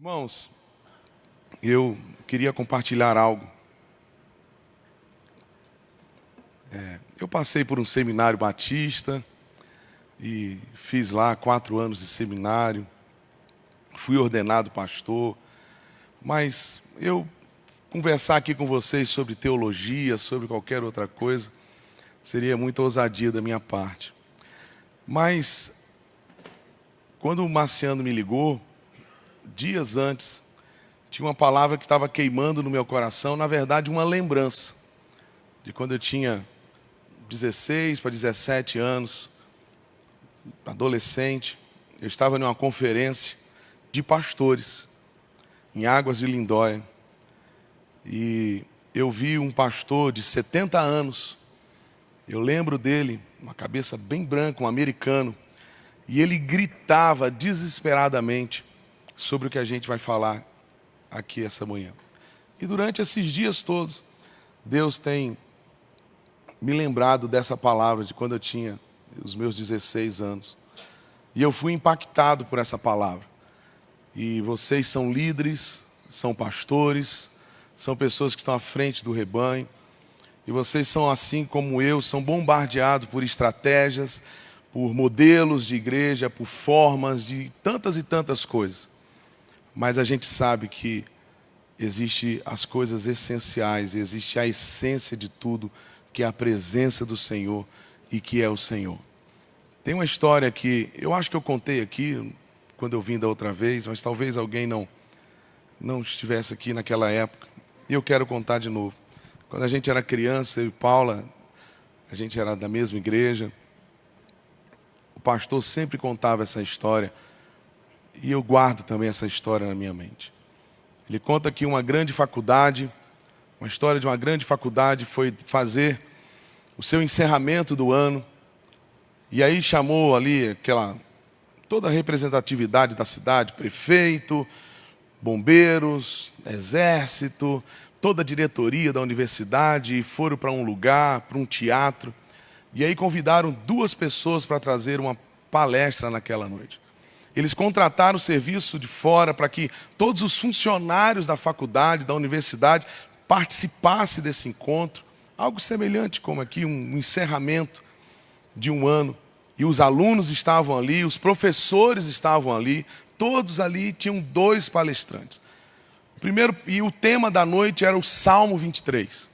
Irmãos, eu queria compartilhar algo. Eu passei por um seminário batista e fiz lá 4 anos de seminário. Fui ordenado pastor, mas eu conversar aqui com vocês sobre teologia, sobre qualquer outra coisa, seria muita ousadia da minha parte. Mas, quando o Marciano me ligou, dias antes, tinha uma palavra que estava queimando no meu coração, na verdade uma lembrança, de quando eu tinha 16 para 17 anos, adolescente. Eu estava numa conferência de pastores, em Águas de Lindóia, e eu vi um pastor de 70 anos, eu lembro dele, uma cabeça bem branca, um americano, e ele gritava desesperadamente sobre o que a gente vai falar aqui essa manhã. E durante esses dias todos, Deus tem me lembrado dessa palavra de quando eu tinha os meus 16 anos. E eu fui impactado por essa palavra. E vocês são líderes, são pastores, são pessoas que estão à frente do rebanho. E vocês são, assim como eu, são bombardeados por estratégias, por modelos de igreja, por formas de tantas e tantas coisas. Mas a gente sabe que existe as coisas essenciais, existe a essência de tudo, que é a presença do Senhor e que é o Senhor. Tem uma história que eu acho que eu contei aqui quando eu vim da outra vez, mas talvez alguém não estivesse aqui naquela época. E eu quero contar de novo. Quando a gente era criança, eu e Paula, a gente era da mesma igreja. O pastor sempre contava essa história. E eu guardo também essa história na minha mente. Ele conta que uma grande faculdade, uma história de uma grande faculdade, foi fazer o seu encerramento do ano. E aí chamou ali toda a representatividade da cidade, prefeito, bombeiros, exército, toda a diretoria da universidade, e foram para um lugar, para um teatro. E aí convidaram 2 pessoas para trazer uma palestra naquela noite. Eles contrataram o serviço de fora para que todos os funcionários da faculdade, da universidade, participassem desse encontro. Algo semelhante como aqui, um encerramento de um ano. E os alunos estavam ali, os professores estavam ali, todos ali tinham 2 palestrantes. E o tema da noite era o Salmo 23.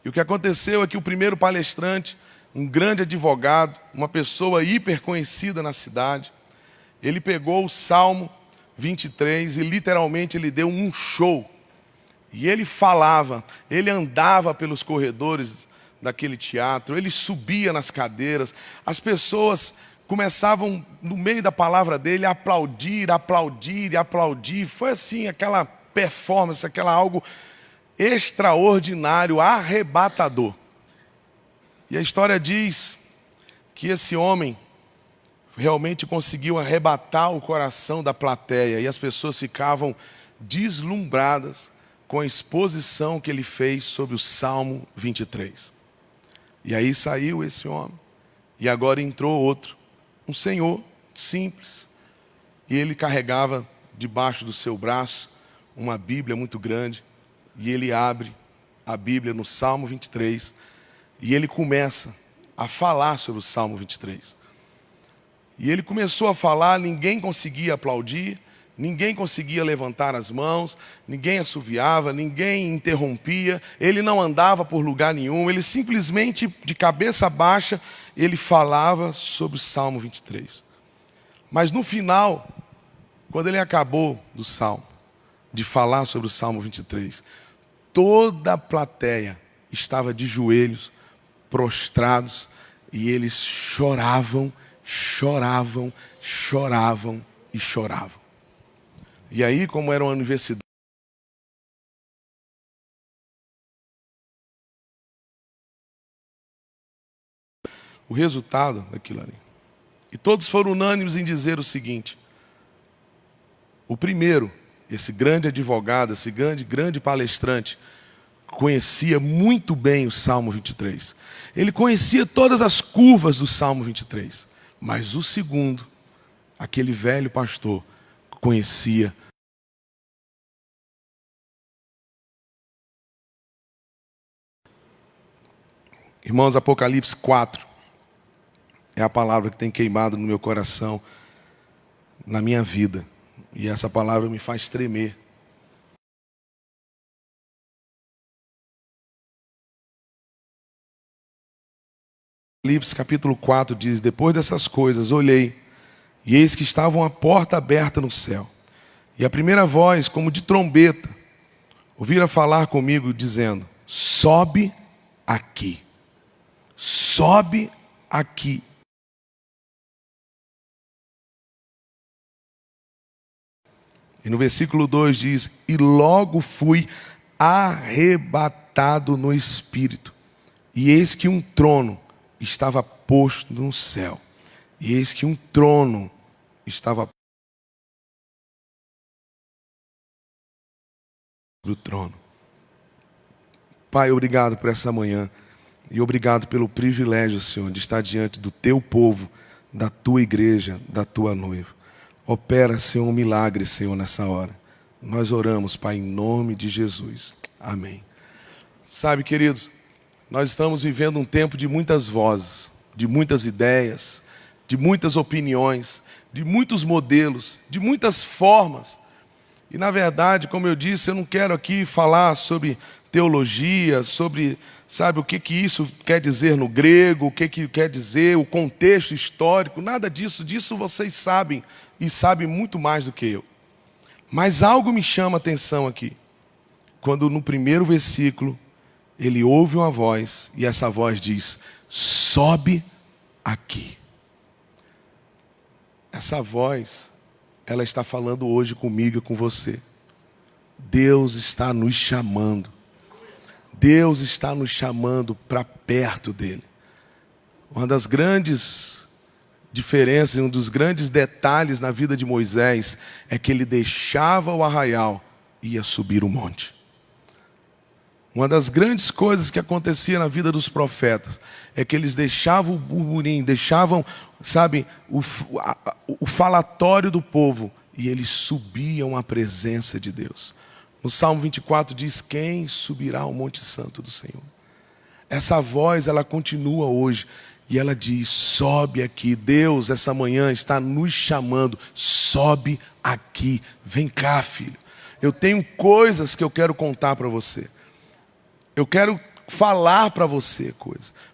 E o que aconteceu é que o primeiro palestrante, um grande advogado, uma pessoa hiper conhecida na cidade, ele pegou o Salmo 23 e literalmente ele deu um show. E ele falava, ele andava pelos corredores daquele teatro, ele subia nas cadeiras, as pessoas começavam, no meio da palavra dele, a aplaudir, aplaudir e aplaudir. Foi assim, aquela performance, algo extraordinário, arrebatador. E a história diz que esse homem realmente conseguiu arrebatar o coração da plateia, e as pessoas ficavam deslumbradas com a exposição que ele fez sobre o Salmo 23. E aí saiu esse homem, e agora entrou outro, um senhor simples, e ele carregava debaixo do seu braço uma Bíblia muito grande, e ele abre a Bíblia no Salmo 23, e ele começa a falar sobre o Salmo 23. E ele começou a falar, ninguém conseguia aplaudir, ninguém conseguia levantar as mãos, ninguém assoviava, ninguém interrompia, ele não andava por lugar nenhum, ele simplesmente, de cabeça baixa, ele falava sobre o Salmo 23. Mas no final, quando ele acabou do Salmo, de falar sobre o Salmo 23, toda a plateia estava de joelhos, prostrados, e eles choravam, choravam, choravam e choravam. E aí, como era uma universidade, o resultado daquilo ali. E todos foram unânimes em dizer o seguinte: o primeiro, esse grande advogado, esse grande palestrante, conhecia muito bem o Salmo 23. Ele conhecia todas as curvas do Salmo 23. Mas o segundo, aquele velho pastor, conhecia. Irmãos, Apocalipse 4 é a palavra que tem queimado no meu coração, na minha vida. E essa palavra me faz tremer. Apocalipse capítulo 4 diz: depois dessas coisas olhei, e eis que estava uma porta aberta no céu. E a primeira voz, como de trombeta, ouvira falar comigo, dizendo: sobe aqui. Sobe aqui. E no versículo 2 diz: e logo fui arrebatado no Espírito. E eis que um trono estava posto no céu. E eis que um trono estava no trono. Pai, obrigado por essa manhã. E obrigado pelo privilégio, Senhor, de estar diante do teu povo, da tua igreja, da tua noiva. Opera, Senhor, um milagre, Senhor, nessa hora. Nós oramos, Pai, em nome de Jesus. Amém. Sabe, queridos, nós estamos vivendo um tempo de muitas vozes, de muitas ideias, de muitas opiniões, de muitos modelos, de muitas formas. E, na verdade, como eu disse, eu não quero aqui falar sobre teologia, sobre, sabe, o que isso quer dizer no grego, o que quer dizer, o contexto histórico, nada disso. Disso vocês sabem, e sabem muito mais do que eu. Mas algo me chama a atenção aqui. Quando no primeiro versículo, ele ouve uma voz, e essa voz diz: sobe aqui. Essa voz, ela está falando hoje comigo e com você. Deus está nos chamando. Deus está nos chamando para perto dele. Uma das grandes diferenças, um dos grandes detalhes na vida de Moisés é que ele deixava o arraial e ia subir o monte. Uma das grandes coisas que acontecia na vida dos profetas é que eles deixavam o burburinho, deixavam, sabe, o falatório do povo e eles subiam à presença de Deus. No Salmo 24 diz: quem subirá ao Monte Santo do Senhor? Essa voz, ela continua hoje e ela diz: sobe aqui. Deus, essa manhã, está nos chamando. Sobe aqui. Vem cá, filho. Eu tenho coisas que eu quero contar para você. Eu quero falar para você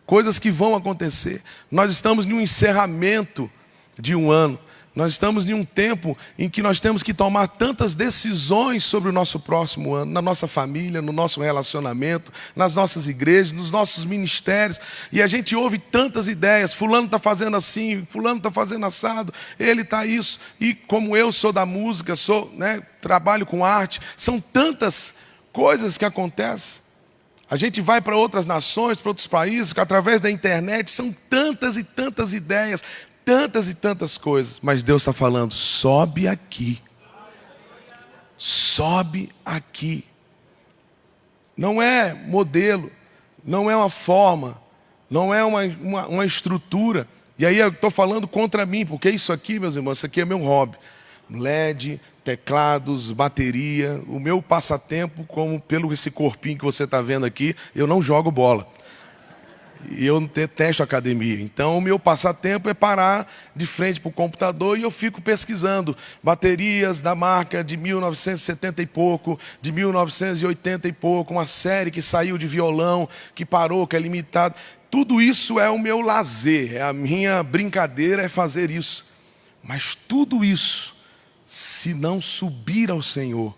coisas que vão acontecer. Nós estamos em um encerramento de um ano. Nós estamos em um tempo em que nós temos que tomar tantas decisões sobre o nosso próximo ano, na nossa família, no nosso relacionamento, nas nossas igrejas, nos nossos ministérios. E a gente ouve tantas ideias: fulano está fazendo assim, fulano está fazendo assado, ele está isso. E como eu sou da música, trabalho com arte, são tantas coisas que acontecem. A gente vai para outras nações, para outros países, que através da internet são tantas e tantas ideias, tantas e tantas coisas, mas Deus está falando: sobe aqui. Sobe aqui. Não é modelo, não é uma forma, não é uma estrutura. E aí eu estou falando contra mim, porque isso aqui, meus irmãos, isso aqui é meu hobby. LED, teclados, bateria. O meu passatempo, como pelo esse corpinho que você está vendo aqui, eu não jogo bola. E eu detesto academia. Então o meu passatempo é parar de frente para o computador e eu fico pesquisando baterias da marca de 1970 e pouco, de 1980 e pouco, uma série que saiu de violão, que parou, que é limitado. Tudo isso é o meu lazer, é a minha brincadeira, é fazer isso. Mas tudo isso, se não subir ao Senhor,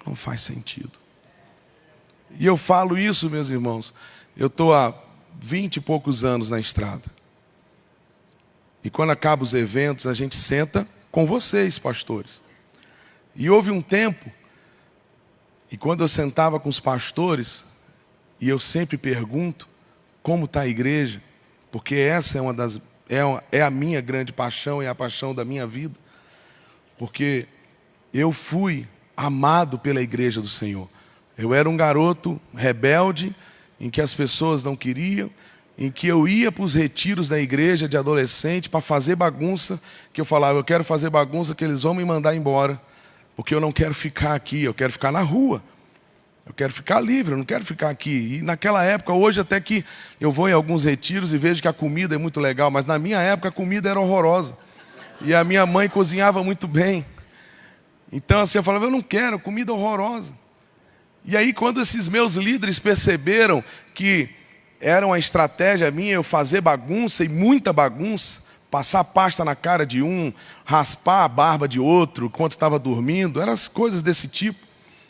não faz sentido. E eu falo isso, meus irmãos, eu estou há 20 e poucos anos na estrada. E quando acabam os eventos, a gente senta com vocês, pastores. E houve um tempo, e quando eu sentava com os pastores, e eu sempre pergunto como está a igreja, porque essa é a minha grande paixão, é a paixão da minha vida. Porque eu fui amado pela igreja do Senhor. Eu era um garoto rebelde, em que as pessoas não queriam, em que eu ia para os retiros da igreja de adolescente para fazer bagunça, que eu falava, eu quero fazer bagunça, que eles vão me mandar embora, porque eu não quero ficar aqui, eu quero ficar na rua. Eu quero ficar livre, eu não quero ficar aqui. E naquela época, hoje até que eu vou em alguns retiros e vejo que a comida é muito legal, mas na minha época a comida era horrorosa. E a minha mãe cozinhava muito bem. Então assim, eu falava, eu não quero, comida horrorosa. E aí quando esses meus líderes perceberam que era uma estratégia minha eu fazer bagunça e muita bagunça, passar pasta na cara de um, raspar a barba de outro enquanto estava dormindo, eram as coisas desse tipo.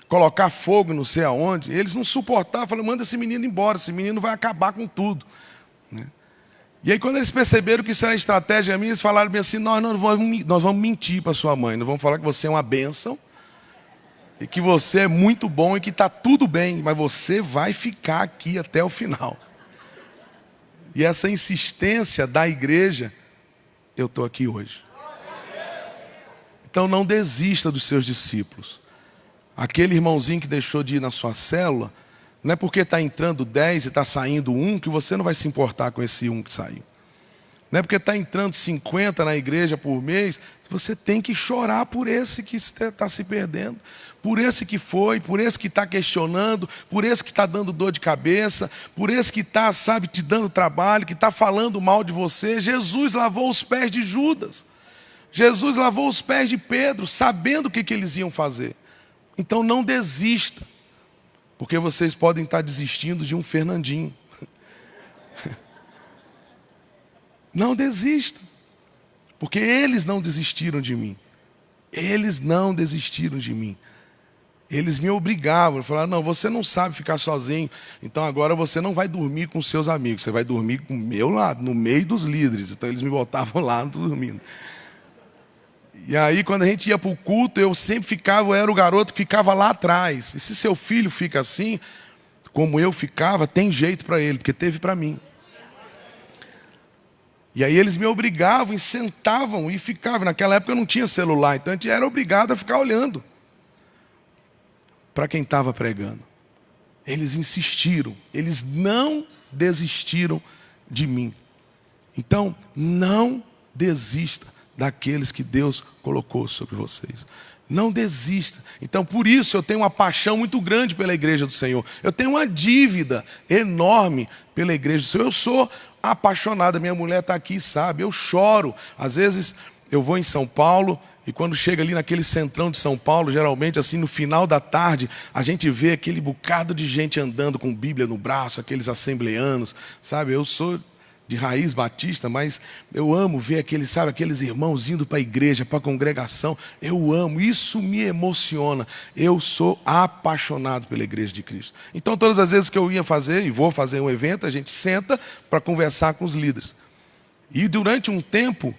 Colocar fogo não sei aonde, eles não suportavam, falaram, manda esse menino embora, esse menino vai acabar com tudo. E aí quando eles perceberam que isso era estratégia minha, eles falaram bem assim, nós vamos mentir para sua mãe, nós vamos falar que você é uma bênção, e que você é muito bom e que está tudo bem, mas você vai ficar aqui até o final. E essa insistência da igreja, eu estou aqui hoje. Então não desista dos seus discípulos. Aquele irmãozinho que deixou de ir na sua célula, não é porque está entrando 10 e está saindo 1 que você não vai se importar com esse 1 que saiu. Não é porque está entrando 50 na igreja por mês, você tem que chorar por esse que está se perdendo, por esse que foi, por esse que está questionando, por esse que está dando dor de cabeça, por esse que está, sabe, te dando trabalho, que está falando mal de você. Jesus lavou os pés de Judas. Jesus lavou os pés de Pedro, sabendo o que eles iam fazer. Então não desista, porque vocês podem estar desistindo de um Fernandinho. Não desista, porque eles não desistiram de mim. Eles não desistiram de mim. Eles me obrigavam, falaram, não, você não sabe ficar sozinho, então agora você não vai dormir com seus amigos, você vai dormir com o meu lado, no meio dos líderes. Então eles me botavam lá dormindo. E aí quando a gente ia para o culto, eu sempre ficava, eu era o garoto que ficava lá atrás. E se seu filho fica assim, como eu ficava, tem jeito para ele, porque teve para mim. E aí eles me obrigavam e sentavam e ficavam. Naquela época eu não tinha celular, então a gente era obrigado a ficar olhando para quem estava pregando. Eles insistiram, eles não desistiram de mim. Então não desista daqueles que Deus colocou sobre vocês. Não desista. Então por isso eu tenho uma paixão muito grande pela igreja do Senhor. Eu tenho uma dívida enorme pela igreja do Senhor. Eu sou apaixonado, minha mulher está aqui, sabe, eu choro. Às vezes eu vou em São Paulo e quando chega ali naquele centrão de São Paulo, geralmente assim no final da tarde, a gente vê aquele bocado de gente andando com Bíblia no braço, aqueles assembleanos, sabe, eu sou de raiz batista, mas eu amo ver aqueles, sabe, aqueles irmãos indo para a igreja, para a congregação. Eu amo, isso me emociona. Eu sou apaixonado pela igreja de Cristo. Então todas as vezes que eu ia fazer e vou fazer um evento, a gente senta para conversar com os líderes. E durante um tempo,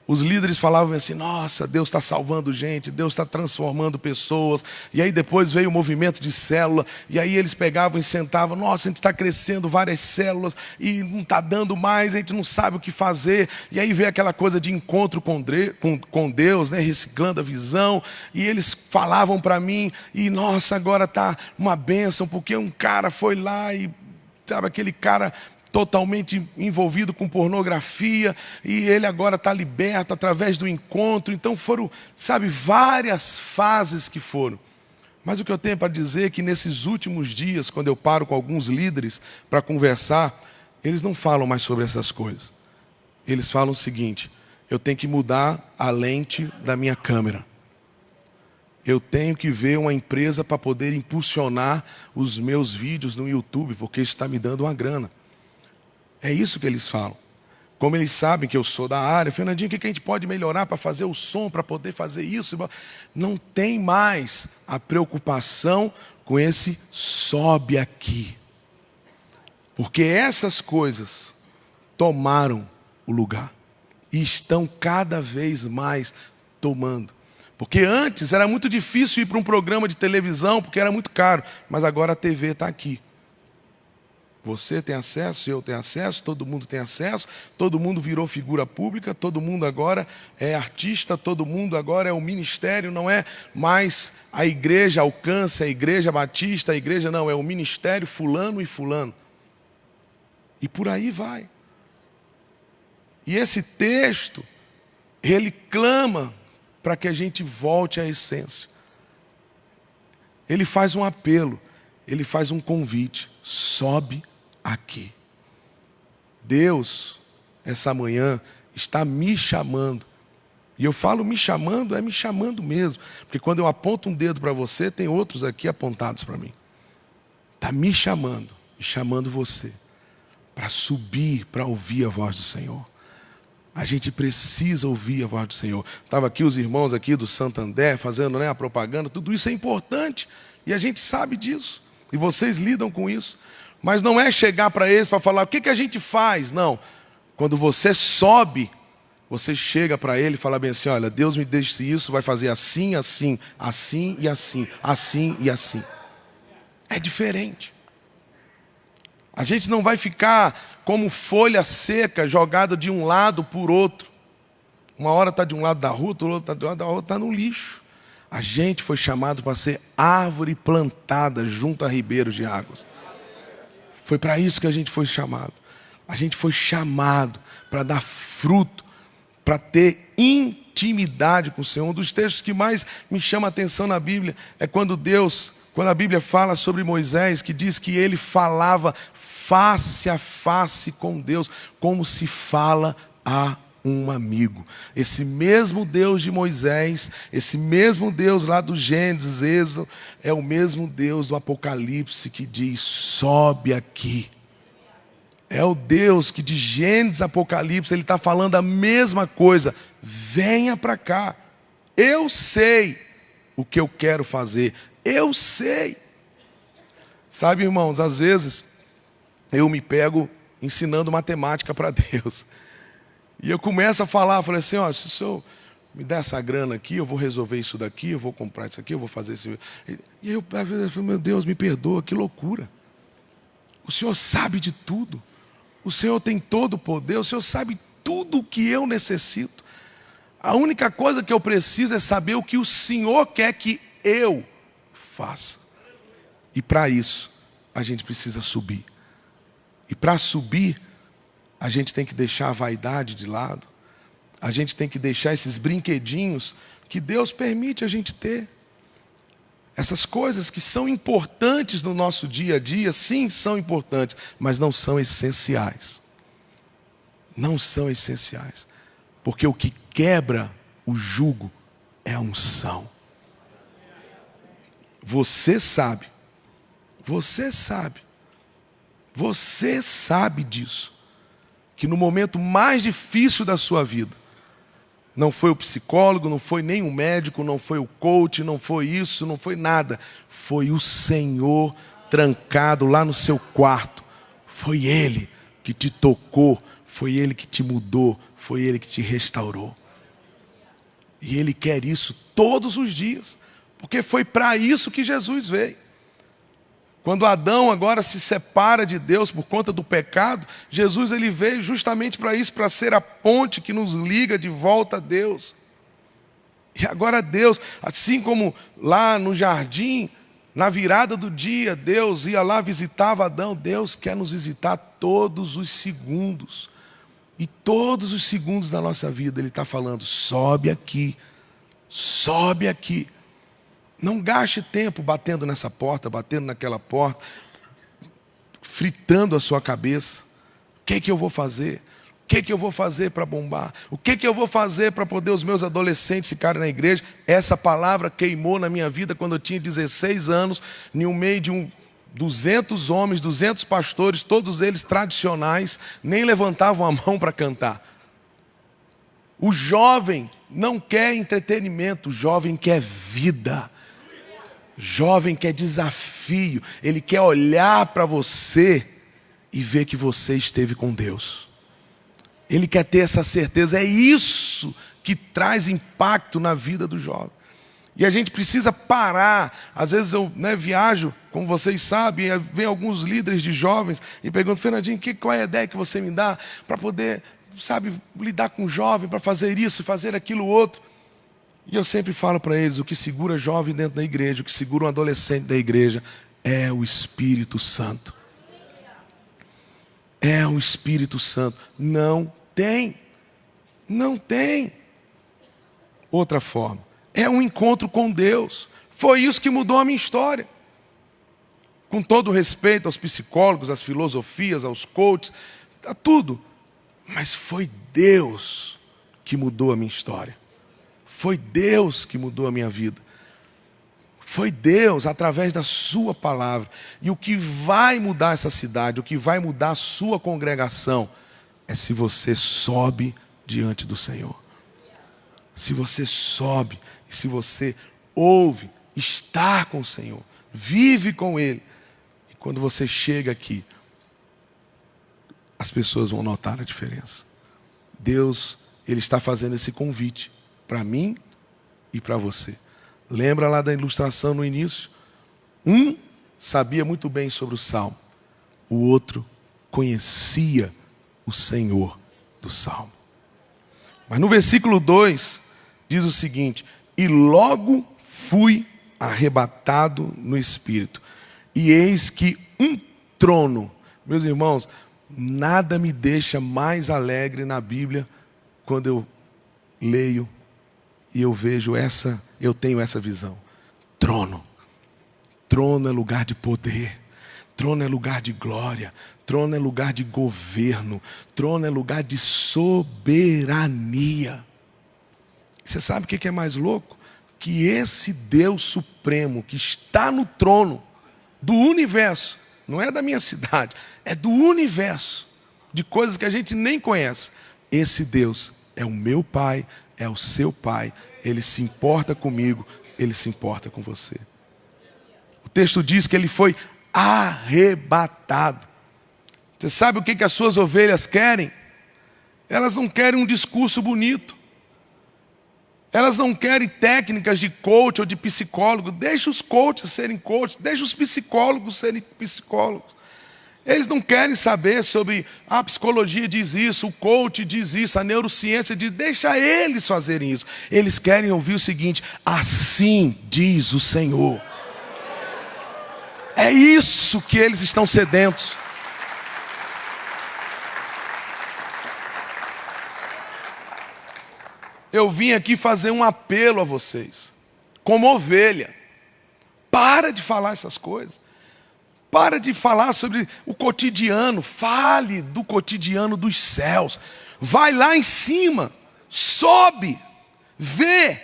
os líderes falavam assim, nossa, Deus está salvando gente, Deus está transformando pessoas. E aí depois veio o movimento de célula, e aí eles pegavam e sentavam, nossa, a gente está crescendo várias células, e não está dando mais, a gente não sabe o que fazer. E aí veio aquela coisa de encontro com Deus, né, reciclando a visão, e eles falavam para mim, e nossa, agora está uma bênção, porque um cara foi lá e, sabe, aquele cara totalmente envolvido com pornografia, e ele agora está liberto através do encontro. Então foram, sabe, várias fases que foram. Mas o que eu tenho para dizer é que nesses últimos dias, quando eu paro com alguns líderes para conversar, eles não falam mais sobre essas coisas. Eles falam o seguinte, eu tenho que mudar a lente da minha câmera. Eu tenho que ver uma empresa para poder impulsionar os meus vídeos no YouTube, porque isso está me dando uma grana. É isso que eles falam. Como eles sabem que eu sou da área, Fernandinho, o que a gente pode melhorar para fazer o som, para poder fazer isso? Não tem mais a preocupação com esse sobe aqui. Porque essas coisas tomaram o lugar. E estão cada vez mais tomando. Porque antes era muito difícil ir para um programa de televisão, porque era muito caro. Mas agora a TV está aqui. Você tem acesso, eu tenho acesso, todo mundo tem acesso, todo mundo virou figura pública, todo mundo agora é artista, todo mundo agora é o ministério, não é mais a igreja Alcance, a igreja Batista, a igreja não, é o ministério fulano e fulano. E por aí vai. E esse texto, ele clama para que a gente volte à essência. Ele faz um apelo, ele faz um convite. Sobe aqui. Deus, essa manhã, está me chamando. E eu falo me chamando, é me chamando mesmo. Porque quando eu aponto um dedo para você, tem outros aqui apontados para mim. Está me chamando e chamando você para subir, para ouvir a voz do Senhor. A gente precisa ouvir a voz do Senhor. Estava aqui os irmãos aqui do Santander fazendo, a propaganda. Tudo isso é importante e a gente sabe disso. E vocês lidam com isso. Mas não é chegar para eles para falar o que a gente faz. Não. Quando você sobe, você chega para ele e fala bem assim: olha, Deus me disse isso, vai fazer assim, assim, assim e assim, assim e assim. É diferente. A gente não vai ficar como folha seca jogada de um lado por outro. Uma hora está de um lado da rua, outra está do lado da outra, está no lixo. A gente foi chamado para ser árvore plantada junto a ribeiros de águas. Foi para isso que a gente foi chamado. A gente foi chamado para dar fruto, para ter intimidade com o Senhor. Um dos textos que mais me chama a atenção na Bíblia é quando a Bíblia fala sobre Moisés, que diz que ele falava face a face com Deus, como se fala a um amigo. Esse mesmo Deus de Moisés, esse mesmo Deus lá do Gênesis, Êxodo, é o mesmo Deus do Apocalipse que diz: sobe aqui. É o Deus que de Gênesis, Apocalipse, ele está falando a mesma coisa. Venha para cá. Eu sei o que eu quero fazer. Eu sei. Sabe, irmãos, às vezes eu me pego ensinando matemática para Deus. E eu começo a falar, falei assim: ó, se o senhor me der essa grana aqui, eu vou resolver isso daqui, eu vou comprar isso aqui, eu vou fazer isso. E eu, às vezes, eu falo: meu Deus, me perdoa, que loucura. O Senhor sabe de tudo. O Senhor tem todo o poder, o Senhor sabe tudo o que eu necessito. A única coisa que eu preciso é saber o que o Senhor quer que eu faça. E para isso, a gente precisa subir. E para subir, a gente tem que deixar a vaidade de lado. A gente tem que deixar esses brinquedinhos que Deus permite a gente ter. Essas coisas que são importantes no nosso dia a dia, sim, são importantes, mas não são essenciais. Não são essenciais. Porque o que quebra o jugo é a unção. Você sabe disso, que no momento mais difícil da sua vida, não foi o psicólogo, não foi nem o médico, não foi o coach, não foi isso, não foi nada. Foi o Senhor trancado lá no seu quarto. Foi Ele que te tocou, foi Ele que te mudou, foi Ele que te restaurou. E Ele quer isso todos os dias, porque foi para isso que Jesus veio. Quando Adão agora se separa de Deus por conta do pecado, Jesus ele veio justamente para isso, para ser a ponte que nos liga de volta a Deus. E agora Deus, assim como lá no jardim, na virada do dia, Deus ia lá, visitava Adão, Deus quer nos visitar todos os segundos. E todos os segundos da nossa vida Ele está falando: sobe aqui, sobe aqui. Não gaste tempo batendo nessa porta, batendo naquela porta, fritando a sua cabeça. O que eu vou fazer? O que eu vou fazer para bombar? O que eu vou fazer para poder os meus adolescentes ficarem na igreja? Essa palavra queimou na minha vida quando eu tinha 16 anos, no meio de 200 homens, 200 pastores, todos eles tradicionais, nem levantavam a mão para cantar. O jovem não quer entretenimento, o jovem quer vida. Jovem quer desafio, ele quer olhar para você e ver que você esteve com Deus. Ele quer ter essa certeza, é isso que traz impacto na vida do jovem. E a gente precisa parar. Às vezes eu viajo, como vocês sabem, e vem alguns líderes de jovens e perguntam: Fernandinho, qual é a ideia que você me dá para poder, lidar com o jovem, para fazer isso, fazer aquilo outro? E eu sempre falo para eles: o que segura jovem dentro da igreja, o que segura um adolescente da igreja, é o Espírito Santo. é o Espírito Santo. Não tem. Não tem outra forma. É um encontro com Deus. Foi isso que mudou a minha história. Com todo respeito aos psicólogos, às filosofias, aos coaches, a tudo. Mas foi Deus que mudou a minha história. Foi Deus que mudou a minha vida. Foi Deus através da sua palavra. E o que vai mudar essa cidade, o que vai mudar a sua congregação, é se você sobe diante do Senhor. Se você sobe, e se você ouve, está com o Senhor, vive com Ele. E quando você chega aqui, as pessoas vão notar a diferença. Deus, Ele está fazendo esse convite para mim e para você. Lembra lá da ilustração no início? Um sabia muito bem sobre o Salmo. O outro conhecia o Senhor do Salmo. Mas no versículo 2 diz o seguinte: e logo fui arrebatado no Espírito, e eis que um trono. Meus irmãos, nada me deixa mais alegre na Bíblia quando eu leio e eu vejo eu tenho essa visão. Trono. Trono é lugar de poder. Trono é lugar de glória. Trono é lugar de governo. Trono é lugar de soberania. Você sabe o que é mais louco? Que esse Deus supremo que está no trono do universo, não é da minha cidade, é do universo, de coisas que a gente nem conhece. Esse Deus é o meu Pai, é o seu Pai. Ele se importa comigo, Ele se importa com você. O texto diz que Ele foi arrebatado. Você sabe o que as suas ovelhas querem? Elas não querem um discurso bonito. Elas não querem técnicas de coach ou de psicólogo. Deixa os coaches serem coaches, deixa os psicólogos serem psicólogos. Eles não querem saber sobre a psicologia diz isso, o coach diz isso, a neurociência diz, deixa eles fazerem isso. Eles querem ouvir o seguinte: assim diz o Senhor. É isso que eles estão sedentos. Eu vim aqui fazer um apelo a vocês, como ovelha. Para de falar essas coisas. Para de falar sobre o cotidiano. Fale do cotidiano dos céus. Vai lá em cima. Sobe. Vê.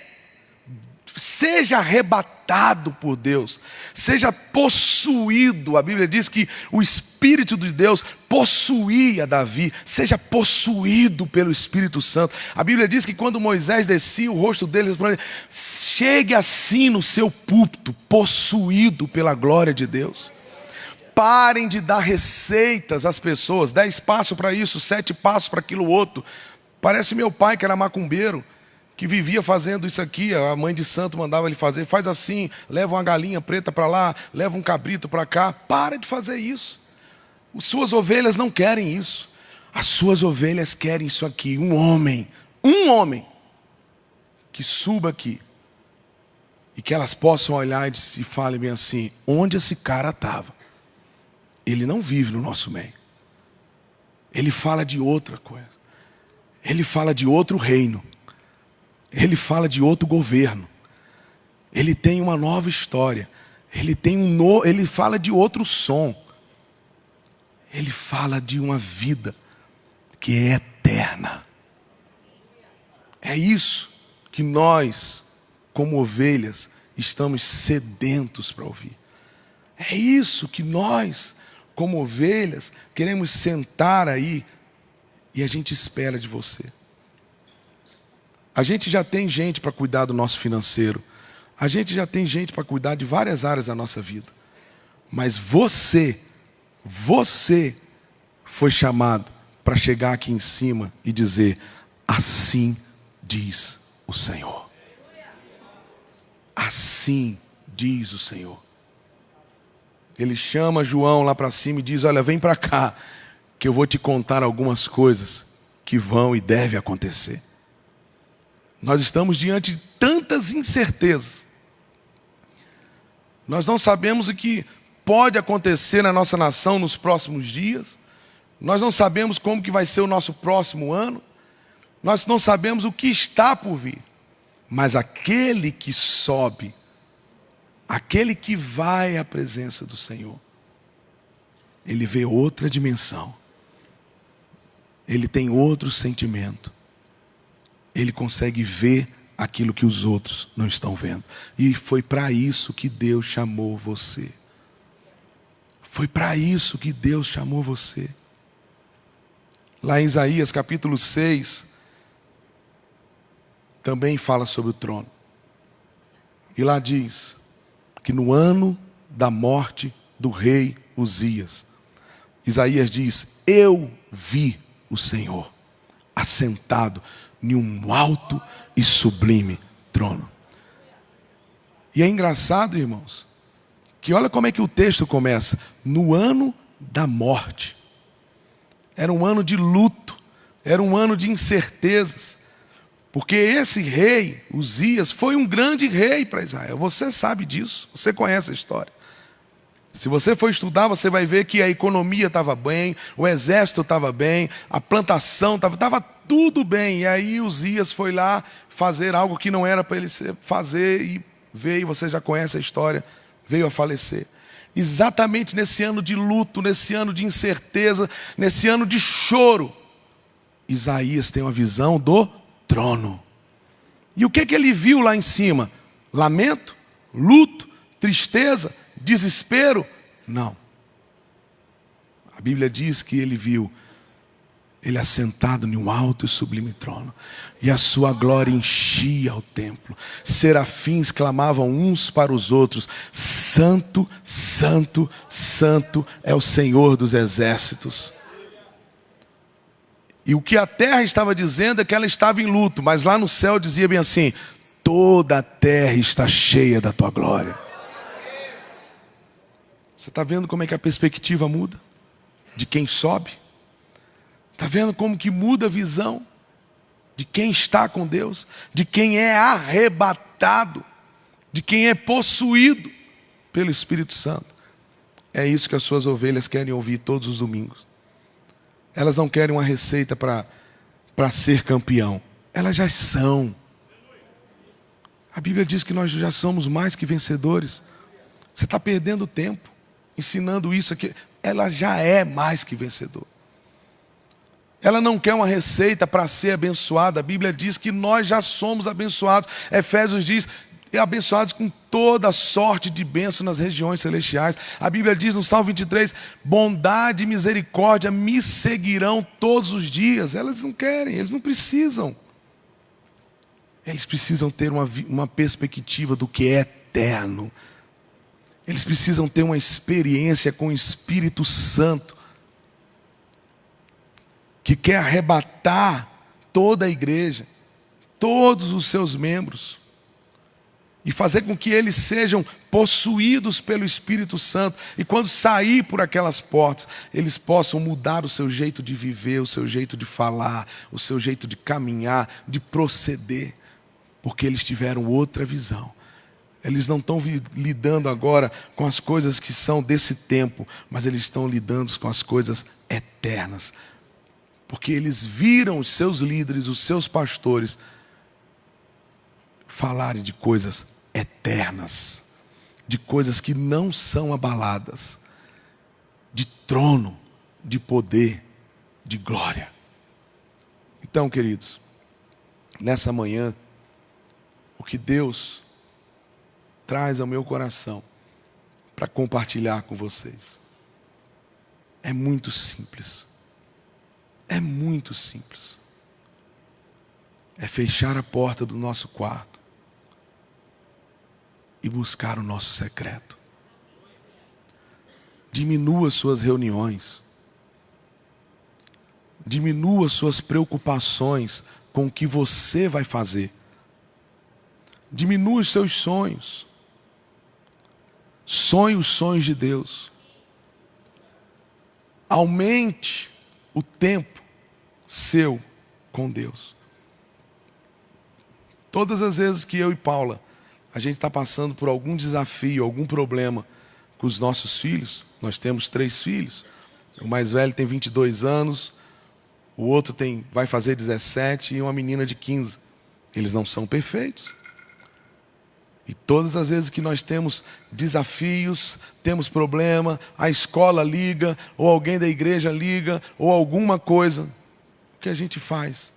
Seja arrebatado por Deus. Seja possuído. A Bíblia diz que o Espírito de Deus possuía Davi. Seja possuído pelo Espírito Santo. A Bíblia diz que quando Moisés descia, o rosto dele resplandeceu. Chegue assim no seu púlpito, possuído pela glória de Deus. Parem de dar receitas às pessoas. 10 passos para isso, 7 passos para aquilo outro. Parece meu pai que era macumbeiro, que vivia fazendo isso aqui. A mãe de santo mandava ele fazer. Faz assim, leva uma galinha preta para lá, leva um cabrito para cá. Para de fazer isso. As suas ovelhas não querem isso. As suas ovelhas querem isso aqui. Um homem que suba aqui e que elas possam olhar e falem bem assim: onde esse cara estava? Ele não vive no nosso meio. Ele fala de outra coisa. Ele fala de outro reino. Ele fala de outro governo. Ele tem uma nova história. Ele fala de outro som. Ele fala de uma vida que é eterna. É isso que nós, como ovelhas, estamos sedentos para ouvir. É isso que nós, como ovelhas, queremos sentar aí e a gente espera de você. A gente já tem gente para cuidar do nosso financeiro. A gente já tem gente para cuidar de várias áreas da nossa vida. Mas você foi chamado para chegar aqui em cima e dizer: assim diz o Senhor. Assim diz o Senhor. Ele chama João lá para cima e diz: olha, vem para cá, que eu vou te contar algumas coisas que vão e devem acontecer. Nós estamos diante de tantas incertezas. Nós não sabemos o que pode acontecer na nossa nação nos próximos dias. nós não sabemos como que vai ser o nosso próximo ano, nós não sabemos o que está por vir, mas aquele que sobe, aquele que vai à presença do Senhor, ele vê outra dimensão, ele tem outro sentimento, ele consegue ver aquilo que os outros não estão vendo. E foi para isso que Deus chamou você. Foi para isso que Deus chamou você. Lá em Isaías capítulo 6, também fala sobre o trono. E lá diz que no ano da morte do rei Uzias, Isaías diz: eu vi o Senhor assentado em um alto e sublime trono. E é engraçado, irmãos, que olha como é que o texto começa: no ano da morte. Era um ano de luto, era um ano de incertezas, porque esse rei, Uzias, foi um grande rei para Israel. Você sabe disso, você conhece a história. Se você for estudar, você vai ver que a economia estava bem, o exército estava bem, a plantação estava tudo bem. E aí Uzias foi lá fazer algo que não era para ele fazer e veio, você já conhece a história, veio a falecer. Exatamente nesse ano de luto, nesse ano de incerteza, nesse ano de choro, Isaías tem uma visão do trono. E o que ele viu lá em cima? Lamento? Luto? Tristeza? Desespero? Não. A Bíblia diz que ele viu ele assentado em um alto e sublime trono, e a sua glória enchia o templo. Serafins clamavam uns para os outros: santo, santo, santo é o Senhor dos exércitos. E o que a terra estava dizendo é que ela estava em luto, mas lá no céu dizia bem assim: toda a terra está cheia da tua glória. Você está vendo como é que a perspectiva muda? De quem sobe? Está vendo como que muda a visão? De quem está com Deus? De quem é arrebatado? De quem é possuído pelo Espírito Santo? É isso que as suas ovelhas querem ouvir todos os domingos. Elas não querem uma receita para ser campeão. Elas já são. A Bíblia diz que nós já somos mais que vencedores. Você está perdendo tempo ensinando isso aqui. Ela já é mais que vencedor. Ela não quer uma receita para ser abençoada. A Bíblia diz que nós já somos abençoados. Efésios diz: abençoados com toda sorte de bênção nas regiões celestiais. A Bíblia diz no Salmo 23: bondade e misericórdia me seguirão todos os dias. Elas não querem, eles não precisam. Eles precisam ter uma perspectiva do que é eterno. Eles precisam ter uma experiência com o Espírito Santo, que quer arrebatar toda a igreja, todos os seus membros, e fazer com que eles sejam possuídos pelo Espírito Santo, e quando sair por aquelas portas, eles possam mudar o seu jeito de viver, o seu jeito de falar, o seu jeito de caminhar, de proceder, porque eles tiveram outra visão. Eles não estão lidando agora com as coisas que são desse tempo, mas eles estão lidando com as coisas eternas. Porque eles viram os seus líderes, os seus pastores, falarem de coisas eternas, de coisas que não são abaladas, de trono, de poder, de glória. Então, queridos, nessa manhã, o que Deus traz ao meu coração para compartilhar com vocês é muito simples. É muito simples. É fechar a porta do nosso quarto e buscar o nosso secreto. Diminua suas reuniões. Diminua suas preocupações com o que você vai fazer. Diminua os seus sonhos. Sonhe os sonhos de Deus. Aumente o tempo seu com Deus. Todas as vezes que eu e Paula, a gente está passando por algum desafio, algum problema com os nossos filhos, nós temos 3 filhos, O mais velho tem 22 anos, o outro vai fazer 17 e uma menina de 15. Eles não são perfeitos. E todas as vezes que nós temos desafios, temos problema, a escola liga, ou alguém da igreja liga, ou alguma coisa, o que a gente faz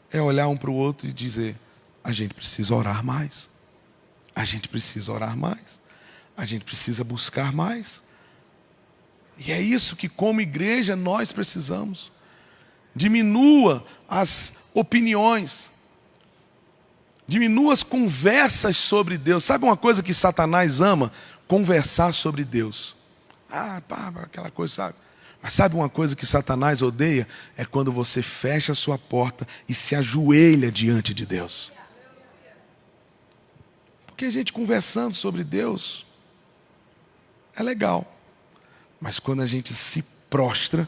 é olhar um para o outro e dizer: a gente precisa orar mais, a gente precisa orar mais, a gente precisa buscar mais. E é isso que como igreja nós precisamos. Diminua as opiniões, diminua as conversas sobre Deus. Sabe uma coisa que Satanás ama? Conversar sobre Deus. Aquela coisa, sabe? Mas sabe uma coisa que Satanás odeia? É quando você fecha a sua porta e se ajoelha diante de Deus. Porque a gente conversando sobre Deus é legal. Mas quando a gente se prostra,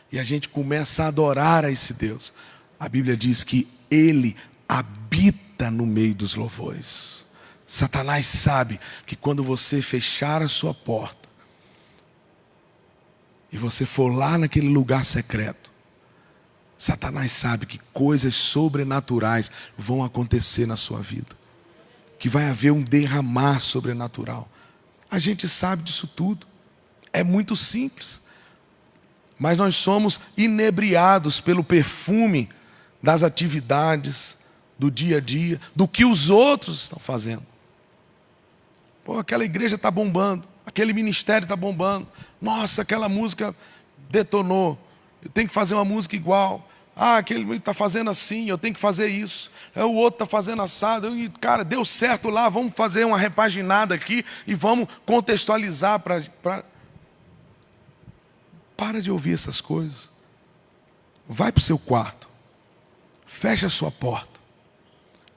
e a gente começa a adorar a esse Deus, a Bíblia diz que Ele habita no meio dos louvores. Satanás sabe que quando você fechar a sua porta e você for lá naquele lugar secreto, Satanás sabe que coisas sobrenaturais vão acontecer na sua vida, que vai haver um derramar sobrenatural. A gente sabe disso tudo, é muito simples. Mas nós somos inebriados pelo perfume das atividades, do dia a dia, do que os outros estão fazendo. Aquela igreja está bombando, aquele ministério está bombando. Nossa, aquela música detonou, eu tenho que fazer uma música igual. Aquele está fazendo assim, eu tenho que fazer isso. O outro está fazendo assado. Cara, deu certo lá, vamos fazer uma repaginada aqui e vamos contextualizar para... Para de ouvir essas coisas. Vai para o seu quarto, fecha a sua porta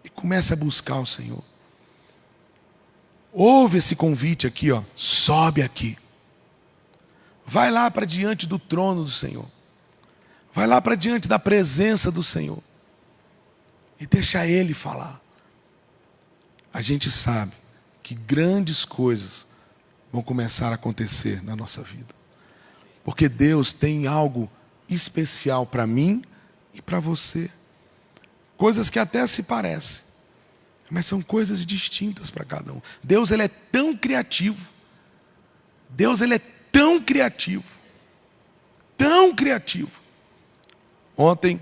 e comece a buscar o Senhor. Ouve esse convite aqui, sobe aqui. Vai lá para diante do trono do Senhor. Vai lá para diante da presença do Senhor. E deixa Ele falar. A gente sabe que grandes coisas vão começar a acontecer na nossa vida. Porque Deus tem algo especial para mim e para você. Coisas que até se parecem, mas são coisas distintas para cada um. Deus, Ele é tão criativo. Deus, Ele é tão criativo. Tão criativo. Ontem,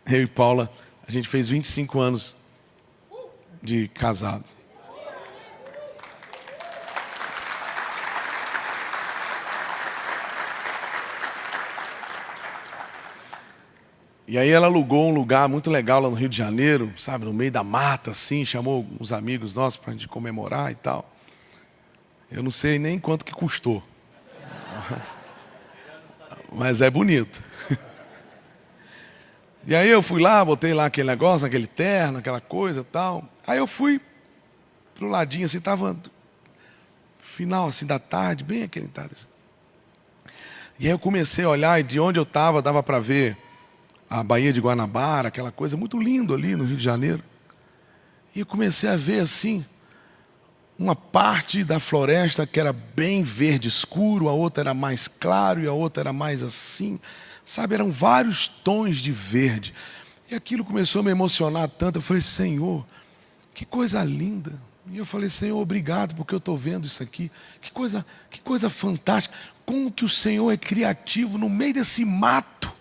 eu e Paula, a gente fez 25 anos de casado. E aí ela alugou um lugar muito legal lá no Rio de Janeiro, sabe, no meio da mata, assim, chamou uns amigos nossos para a gente comemorar e tal. Eu não sei nem quanto que custou, mas é bonito. E aí eu fui lá, botei lá aquele negócio, aquele terno, aquela coisa e tal. Aí eu fui pro ladinho, assim, estava final assim da tarde, bem aquele tarde assim. E aí eu comecei a olhar e de onde eu estava dava para ver a Baía de Guanabara, aquela coisa muito linda ali no Rio de Janeiro. E eu comecei a ver assim, uma parte da floresta que era bem verde escuro, a outra era mais claro e a outra era mais assim. Sabe, eram vários tons de verde. E aquilo começou a me emocionar tanto. Eu falei: Senhor, que coisa linda. E eu falei: Senhor, obrigado porque eu estou vendo isso aqui. Que coisa fantástica. Como que o Senhor é criativo no meio desse mato.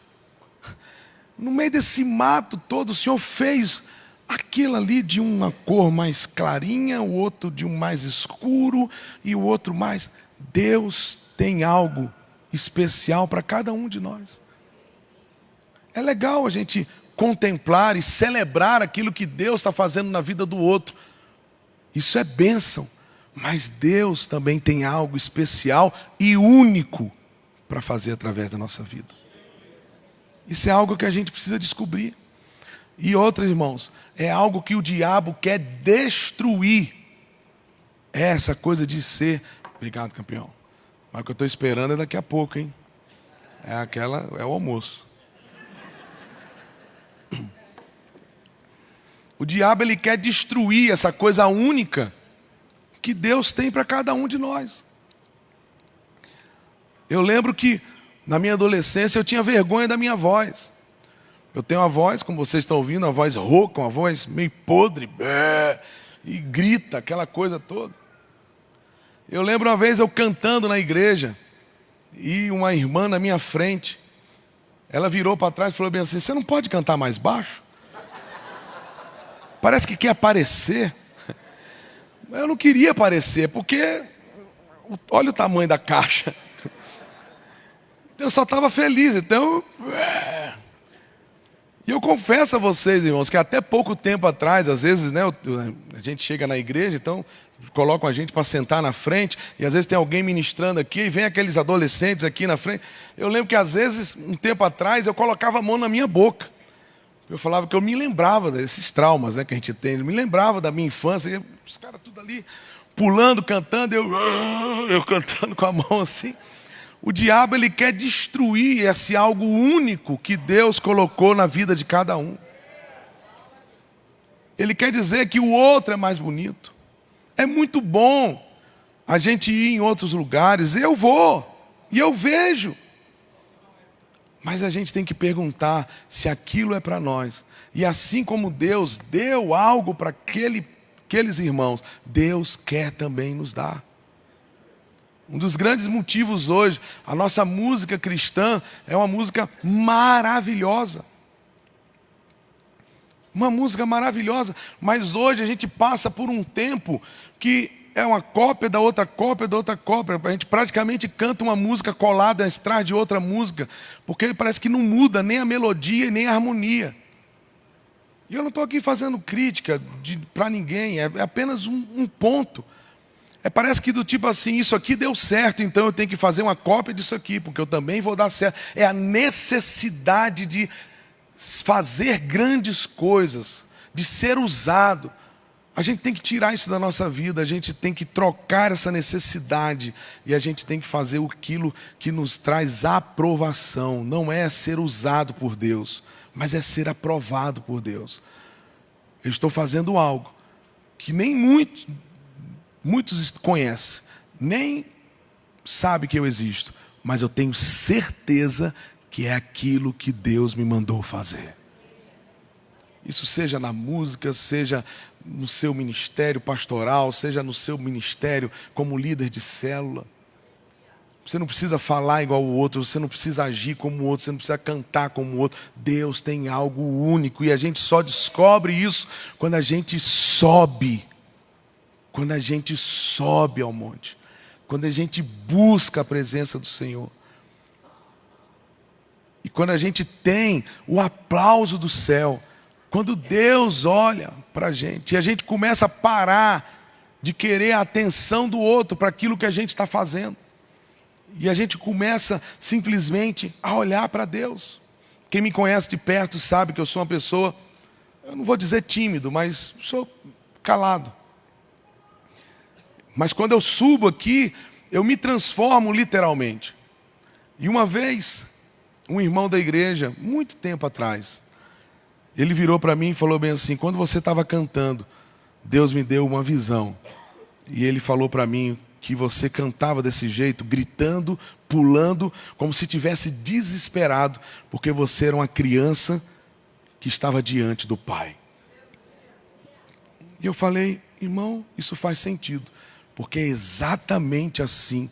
No meio desse mato todo, o Senhor fez aquilo ali de uma cor mais clarinha, o outro de um mais escuro e o outro mais... Deus tem algo especial para cada um de nós. É legal a gente contemplar e celebrar aquilo que Deus está fazendo na vida do outro. Isso é bênção. Mas Deus também tem algo especial e único para fazer através da nossa vida. Isso é algo que a gente precisa descobrir. E outros, irmãos, é algo que o diabo quer destruir. É essa coisa de ser... Obrigado, campeão. Mas o que eu estou esperando é daqui a pouco, hein? É o almoço. O diabo, ele quer destruir essa coisa única que Deus tem para cada um de nós. Eu lembro que na minha adolescência eu tinha vergonha da minha voz. Eu tenho uma voz, como vocês estão ouvindo, uma voz rouca, uma voz meio podre, e grita, aquela coisa toda. Eu lembro uma vez eu cantando na igreja, e uma irmã na minha frente, ela virou para trás e falou bem assim: você não pode cantar mais baixo? Parece que quer aparecer. Eu não queria aparecer, porque olha o tamanho da caixa. Eu só estava feliz, então... E eu confesso a vocês, irmãos, que até pouco tempo atrás, às vezes, né, a gente chega na igreja, então colocam a gente para sentar na frente, e às vezes tem alguém ministrando aqui, e vem aqueles adolescentes aqui na frente. Eu lembro que às vezes, um tempo atrás, eu colocava a mão na minha boca. Eu falava que eu me lembrava desses traumas, né, que a gente tem. Eu me lembrava da minha infância, e os caras tudo ali, pulando, cantando, eu cantando com a mão assim. O diabo, ele quer destruir esse algo único que Deus colocou na vida de cada um. Ele quer dizer que o outro é mais bonito. É muito bom a gente ir em outros lugares. Eu vou e eu vejo. Mas a gente tem que perguntar se aquilo é para nós. E assim como Deus deu algo para aqueles irmãos, Deus quer também nos dar. Um dos grandes motivos hoje, a nossa música cristã é uma música maravilhosa. Uma música maravilhosa, mas hoje a gente passa por um tempo que é uma cópia da outra cópia da outra cópia. A gente praticamente canta uma música colada atrás de outra música, porque parece que não muda nem a melodia e nem a harmonia. E eu não estou aqui fazendo crítica para ninguém, é apenas um ponto. Parece que do tipo assim, isso aqui deu certo, então eu tenho que fazer uma cópia disso aqui, porque eu também vou dar certo. É a necessidade de fazer grandes coisas, de ser usado. A gente tem que tirar isso da nossa vida, a gente tem que trocar essa necessidade, e a gente tem que fazer aquilo que nos traz aprovação. Não é ser usado por Deus, mas é ser aprovado por Deus. Eu estou fazendo algo que nem muitos conhecem, nem sabem que eu existo, mas eu tenho certeza que é aquilo que Deus me mandou fazer. Isso seja na música, seja no seu ministério pastoral, seja no seu ministério como líder de célula. Você não precisa falar igual o outro, você não precisa agir como o outro, você não precisa cantar como o outro. Deus tem algo único, e a gente só descobre isso quando a gente sobe. Quando a gente sobe ao monte, quando a gente busca a presença do Senhor, e quando a gente tem o aplauso do céu, quando Deus olha para a gente, e a gente começa a parar de querer a atenção do outro para aquilo que a gente está fazendo, e a gente começa simplesmente a olhar para Deus. Quem me conhece de perto sabe que eu sou uma pessoa, eu não vou dizer tímido, mas sou calado. Mas quando eu subo aqui, eu me transformo literalmente. E uma vez, um irmão da igreja, muito tempo atrás, ele virou para mim e falou bem assim: quando você estava cantando, Deus me deu uma visão. E ele falou para mim que você cantava desse jeito, gritando, pulando, como se tivesse desesperado, porque você era uma criança que estava diante do Pai. E eu falei: irmão, isso faz sentido. Porque é exatamente assim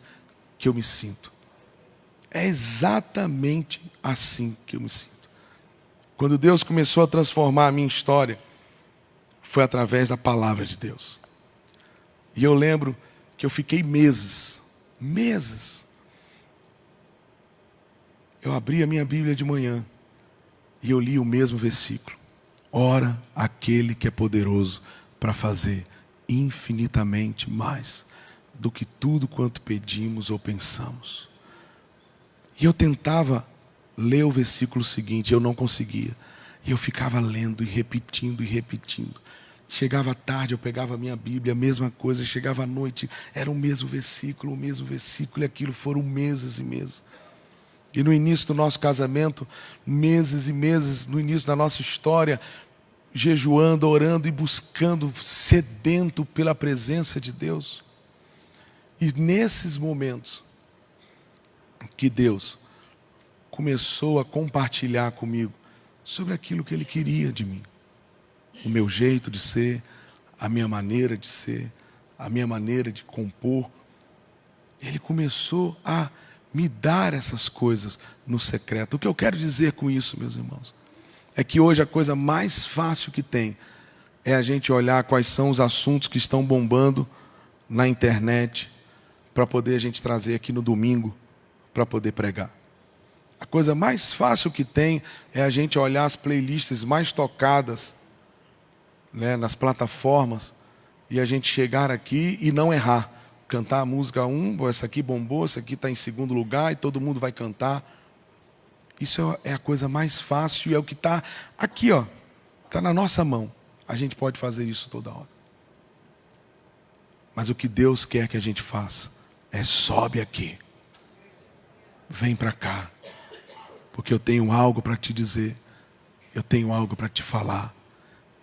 que eu me sinto. É exatamente assim que eu me sinto. Quando Deus começou a transformar a minha história, foi através da palavra de Deus. E eu lembro que eu fiquei meses. Eu abri a minha Bíblia de manhã e eu li o mesmo versículo. Ora, aquele que é poderoso para fazer infinitamente mais do que tudo quanto pedimos ou pensamos. E eu tentava ler o versículo seguinte, eu não conseguia. E eu ficava lendo e repetindo. Chegava à tarde, eu pegava a minha Bíblia, a mesma coisa. Chegava à noite, era o mesmo versículo. E aquilo foram meses e meses. E no início do nosso casamento, meses e meses, no início da nossa história, jejuando, orando e buscando, sedento pela presença de Deus. E nesses momentos que Deus começou a compartilhar comigo sobre aquilo que Ele queria de mim. O meu jeito de ser, a minha maneira de ser, a minha maneira de compor. Ele começou a me dar essas coisas no secreto. O que eu quero dizer com isso, meus irmãos, é que hoje a coisa mais fácil que tem é a gente olhar quais são os assuntos que estão bombando na internet para poder a gente trazer aqui no domingo para poder pregar. A coisa mais fácil que tem é a gente olhar as playlists mais tocadas, né, nas plataformas e a gente chegar aqui e não errar. Cantar a música essa aqui bombou, essa aqui está em segundo lugar e todo mundo vai cantar. Isso é a coisa mais fácil e é o que está aqui, ó, está na nossa mão. A gente pode fazer isso toda hora. Mas o que Deus quer que a gente faça é sobe aqui. Vem para cá. Porque eu tenho algo para te dizer. Eu tenho algo para te falar.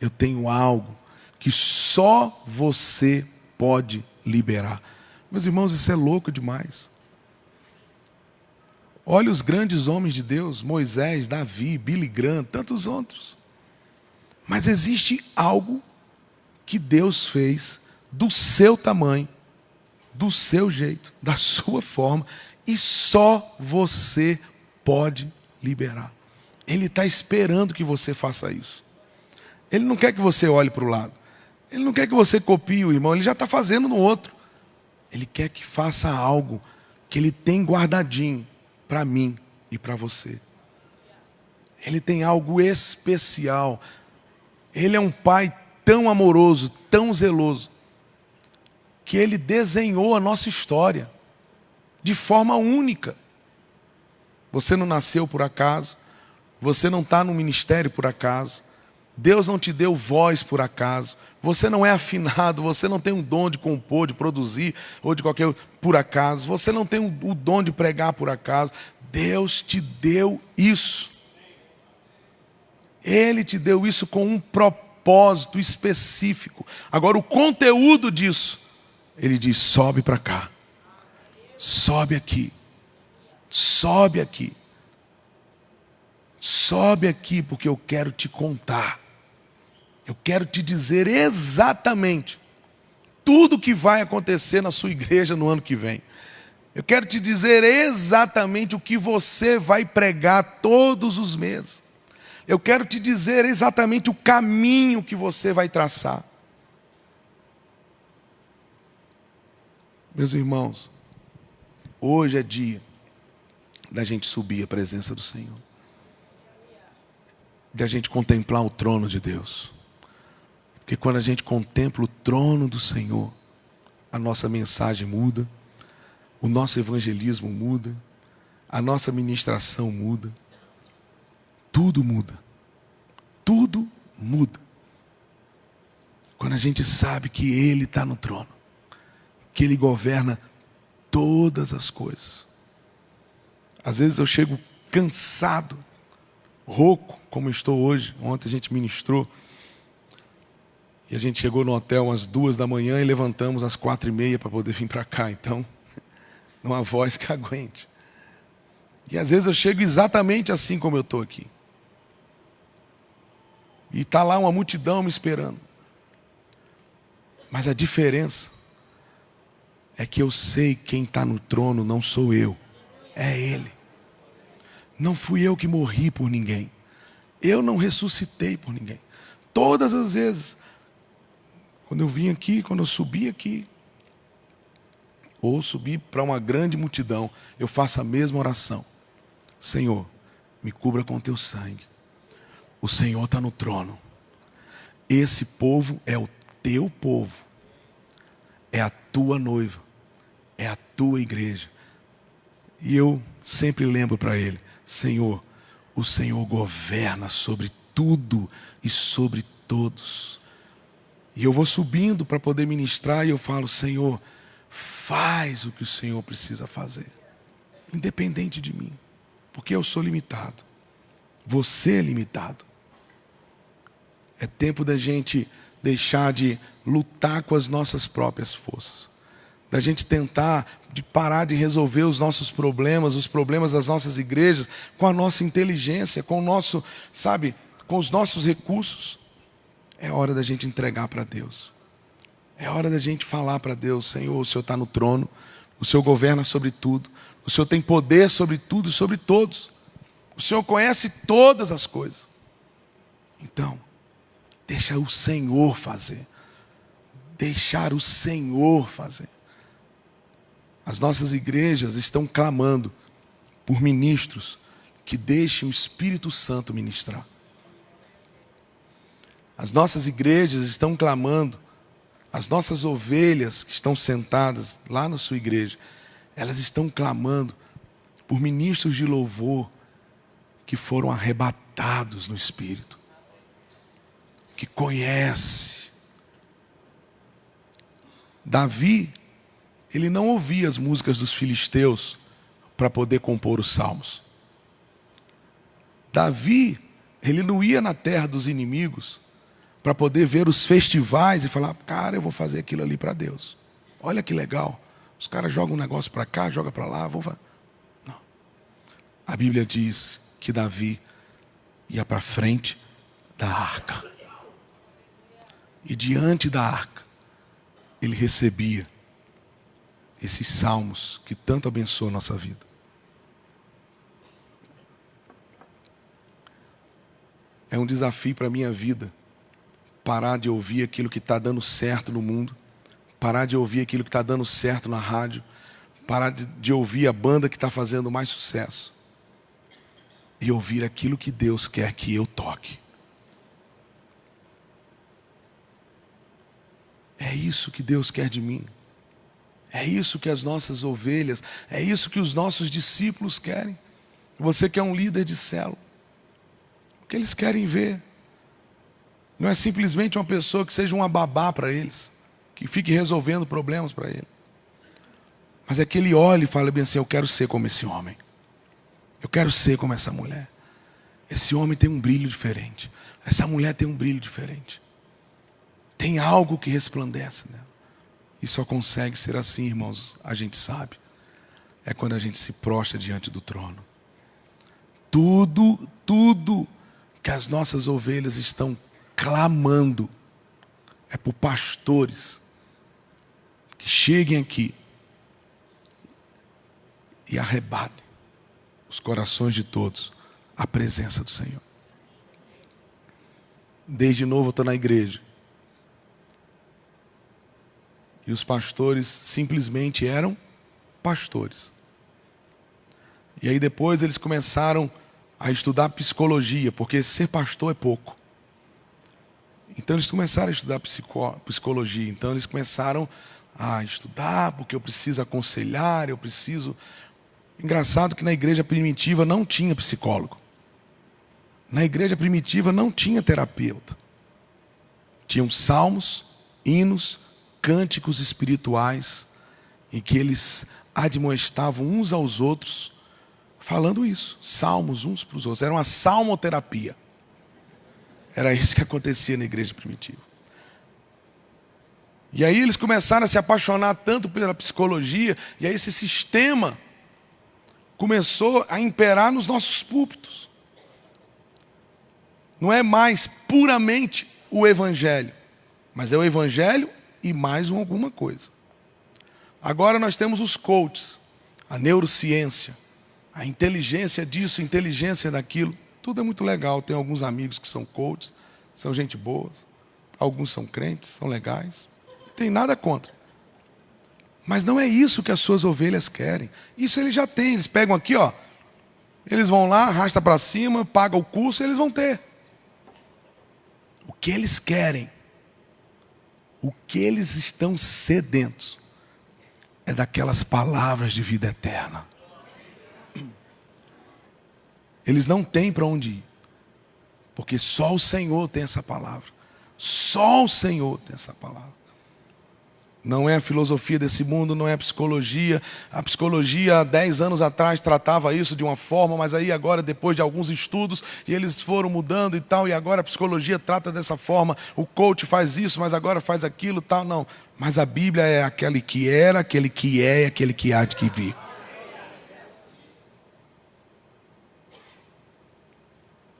Eu tenho algo que só você pode liberar. Meus irmãos, isso é louco demais. Olha os grandes homens de Deus, Moisés, Davi, Billy Graham, tantos outros. Mas existe algo que Deus fez do seu tamanho, do seu jeito, da sua forma, e só você pode liberar. Ele está esperando que você faça isso. Ele não quer que você olhe para o lado. Ele não quer que você copie o irmão, ele já está fazendo no outro. Ele quer que faça algo que ele tem guardadinho para mim e para você. Ele tem algo especial. Ele é um pai tão amoroso, tão zeloso, que ele desenhou a nossa história de forma única. Você não nasceu por acaso, você não está no ministério por acaso, Deus não te deu voz por acaso, você não é afinado, você não tem um dom de compor, de produzir, ou de qualquer por acaso, você não tem o dom de pregar por acaso. Deus te deu isso. Ele te deu isso com um propósito específico. Agora o conteúdo disso, Ele diz, sobe para cá, sobe aqui, sobe aqui, sobe aqui, porque eu quero te contar. Eu quero te dizer exatamente tudo o que vai acontecer na sua igreja no ano que vem. Eu quero te dizer exatamente o que você vai pregar todos os meses. Eu quero te dizer exatamente o caminho que você vai traçar. Meus irmãos, hoje é dia da gente subir à presença do Senhor, da gente contemplar o trono de Deus. Porque quando a gente contempla o trono do Senhor, a nossa mensagem muda, o nosso evangelismo muda, a nossa ministração muda, tudo muda, tudo muda. Quando a gente sabe que Ele está no trono, que Ele governa todas as coisas. Às vezes eu chego cansado, rouco, como estou hoje. Ontem a gente ministrou. E a gente chegou no hotel às 2 da manhã e levantamos às 4h30 para poder vir para cá. Então, numa voz que aguente. E às vezes eu chego exatamente assim como eu estou aqui. E está lá uma multidão me esperando. Mas a diferença é que eu sei quem está no trono não sou eu, é Ele. Não fui eu que morri por ninguém. Eu não ressuscitei por ninguém. Todas as vezes, quando eu vim aqui, quando eu subi aqui, ou subi para uma grande multidão, eu faço a mesma oração. Senhor, me cubra com teu sangue. O Senhor está no trono. Esse povo é o teu povo. É a tua noiva. É a tua igreja. E eu sempre lembro para Ele, Senhor, o Senhor governa sobre tudo e sobre todos. E eu vou subindo para poder ministrar e eu falo, Senhor, faz o que o Senhor precisa fazer. Independente de mim. Porque eu sou limitado. Você é limitado. É tempo da gente deixar de lutar com as nossas próprias forças. Da gente tentar de parar de resolver os nossos problemas, os problemas das nossas igrejas, com a nossa inteligência, com o nosso, sabe, com os nossos recursos. É hora da gente entregar para Deus. É hora da gente falar para Deus: Senhor, o Senhor está no trono, o Senhor governa sobre tudo, o Senhor tem poder sobre tudo e sobre todos. O Senhor conhece todas as coisas. Então, deixa o Senhor fazer. Deixar o Senhor fazer. As nossas igrejas estão clamando por ministros que deixem o Espírito Santo ministrar. As nossas igrejas estão clamando, as nossas ovelhas que estão sentadas lá na sua igreja, elas estão clamando por ministros de louvor que foram arrebatados no Espírito, que conhece. Davi, ele não ouvia as músicas dos filisteus para poder compor os salmos. Davi, ele não ia na terra dos inimigos para poder ver os festivais e falar: cara, eu vou fazer aquilo ali para Deus. Olha que legal. Os caras jogam um negócio para cá, jogam para lá, vou fazer. Não. A Bíblia diz que Davi ia para frente da arca. E diante da arca, ele recebia esses salmos que tanto abençoam a nossa vida. É um desafio para a minha vida parar de ouvir aquilo que está dando certo no mundo, parar de ouvir aquilo que está dando certo na rádio, parar de ouvir a banda que está fazendo mais sucesso e ouvir aquilo que Deus quer que eu toque. É isso que Deus quer de mim. É isso que as nossas ovelhas, é isso que os nossos discípulos querem. Você que é um líder de célula, o que eles querem ver não é simplesmente uma pessoa que seja uma babá para eles, que fique resolvendo problemas para ele, mas é que ele olhe e fale bem assim: eu quero ser como esse homem, eu quero ser como essa mulher. Esse homem tem um brilho diferente, essa mulher tem um brilho diferente, tem algo que resplandece nela. E só consegue ser assim, irmãos, a gente sabe, é quando a gente se prostra diante do trono. Tudo que as nossas ovelhas estão clamando é por pastores que cheguem aqui e arrebatem os corações de todos à presença do Senhor. Desde novo eu estou na igreja. E os pastores simplesmente eram pastores. E aí depois eles começaram a estudar psicologia, porque ser pastor é pouco. Então eles começaram a estudar psicologia. Então eles começaram a estudar, porque eu preciso aconselhar, eu preciso... Engraçado que na igreja primitiva não tinha psicólogo. Na igreja primitiva não tinha terapeuta. Tinham salmos, hinos, cânticos espirituais, em que eles admoestavam uns aos outros, falando isso, salmos uns para os outros. Era uma salmoterapia. Era isso que acontecia na igreja primitiva. E aí eles começaram a se apaixonar tanto pela psicologia, e aí esse sistema começou a imperar nos nossos púlpitos. Não é mais puramente o evangelho, mas é o evangelho e mais alguma coisa. Agora nós temos os coaches, a neurociência, a inteligência disso, a inteligência daquilo. Tudo é muito legal. Tenho alguns amigos que são coaches, são gente boa. Alguns são crentes, são legais. Não tem nada contra. Mas não é isso que as suas ovelhas querem. Isso eles já têm. Eles pegam aqui, ó. Eles vão lá, arrasta para cima, pagam o curso e eles vão ter. O que eles querem, o que eles estão sedentos, é daquelas palavras de vida eterna. Eles não têm para onde ir, porque só o Senhor tem essa palavra. Só o Senhor tem essa palavra. Não é a filosofia desse mundo, não é a psicologia. A psicologia, há 10 anos atrás, tratava isso de uma forma, mas aí agora, depois de alguns estudos, e eles foram mudando e tal, e agora a psicologia trata dessa forma. O coach faz isso, mas agora faz aquilo, tal. Não. Mas a Bíblia é aquele que era, aquele que é e aquele que há de que vir.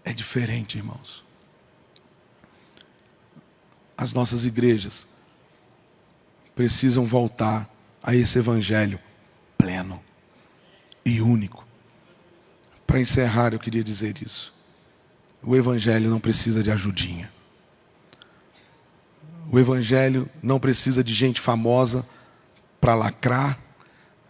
É diferente, irmãos. As nossas igrejas precisam voltar a esse evangelho pleno e único. Para encerrar, eu queria dizer isso. O evangelho não precisa de ajudinha. O evangelho não precisa de gente famosa para lacrar.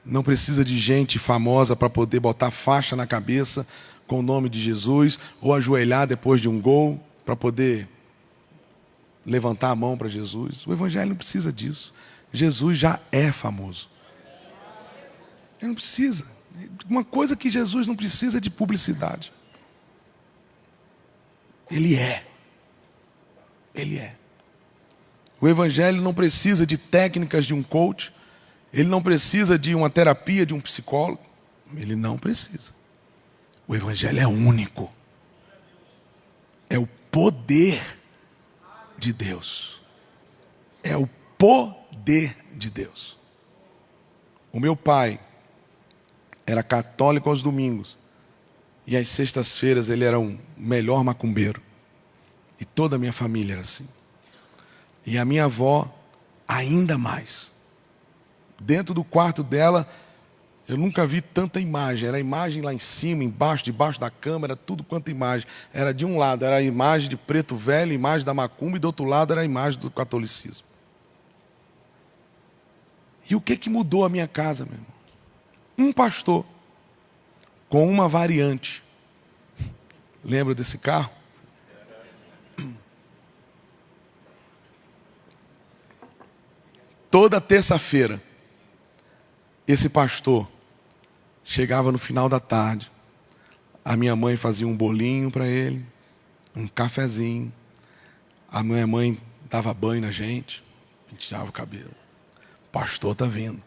Não precisa de gente famosa para poder botar faixa na cabeça com o nome de Jesus, ou ajoelhar depois de um gol para poder levantar a mão para Jesus. O evangelho não precisa disso. Jesus já é famoso. Ele não precisa. Uma coisa que Jesus não precisa é de publicidade. Ele é. Ele é. O evangelho não precisa de técnicas de um coach. Ele não precisa de uma terapia de um psicólogo. Ele não precisa. O evangelho é único. É o poder de Deus. É o poder de Deus. O meu pai era católico aos domingos. E às sextas-feiras ele era um melhor macumbeiro. E toda a minha família era assim. E a minha avó, ainda mais. Dentro do quarto dela, eu nunca vi tanta imagem. Era imagem lá em cima, embaixo, debaixo da cama, era tudo quanto imagem. Era de um lado, era a imagem de preto velho, imagem da macumba, e do outro lado era a imagem do catolicismo. E o que mudou a minha casa, meu irmão? Um pastor com uma variante. Lembra desse carro? Toda terça-feira, esse pastor chegava no final da tarde. A minha mãe fazia um bolinho para ele, um cafezinho. A minha mãe dava banho na gente, penteava o cabelo. O pastor está vindo.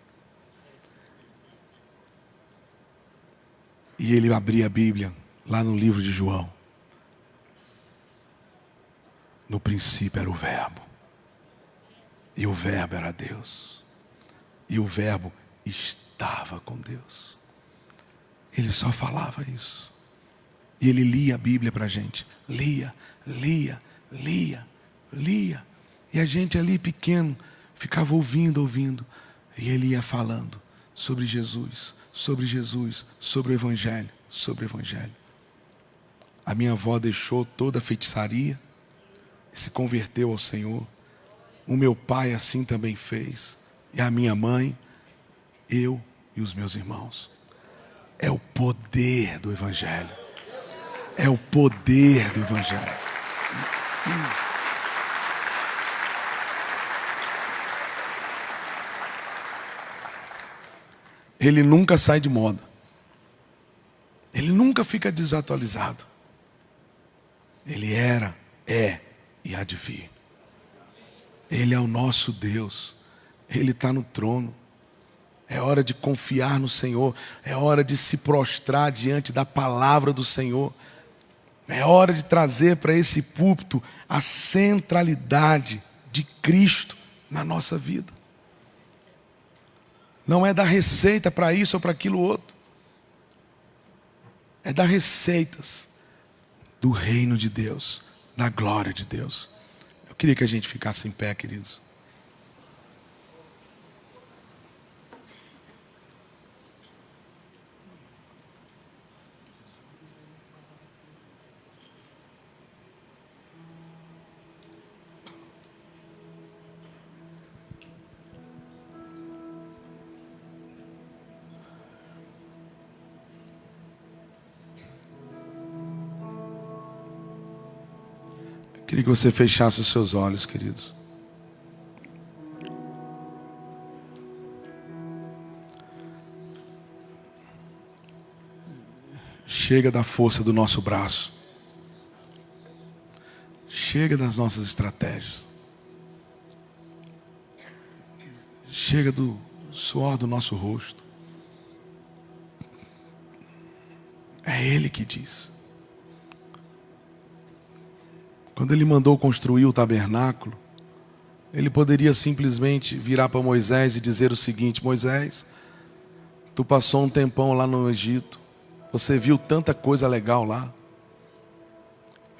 E ele abria a Bíblia lá no livro de João. No princípio era o Verbo. E o Verbo era Deus. E o Verbo estava com Deus. Ele só falava isso. E ele lia a Bíblia para a gente. Lia, lia, lia, lia. E a gente ali pequeno ficava ouvindo. E ele ia falando sobre Jesus, sobre Jesus, sobre o Evangelho, sobre o Evangelho. A minha avó deixou toda a feitiçaria e se converteu ao Senhor. O meu pai assim também fez. E a minha mãe, eu e os meus irmãos. É o poder do Evangelho. É o poder do Evangelho. Ele nunca sai de moda. Ele nunca fica desatualizado. Ele era, é e há de vir. Ele é o nosso Deus. Ele está no trono. É hora de confiar no Senhor. É hora de se prostrar diante da palavra do Senhor. É hora de trazer para esse púlpito a centralidade de Cristo na nossa vida. Não é dar receita para isso ou para aquilo outro. É dar receitas do reino de Deus, da glória de Deus. Eu queria que a gente ficasse em pé, queridos. Queria que você fechasse os seus olhos, queridos. Chega da força do nosso braço. Chega das nossas estratégias. chega do suor do nosso rosto. É Ele que diz. Quando Ele mandou construir o tabernáculo, Ele poderia simplesmente virar para Moisés e dizer o seguinte: Moisés, tu passou um tempão lá no Egito, você viu tanta coisa legal lá.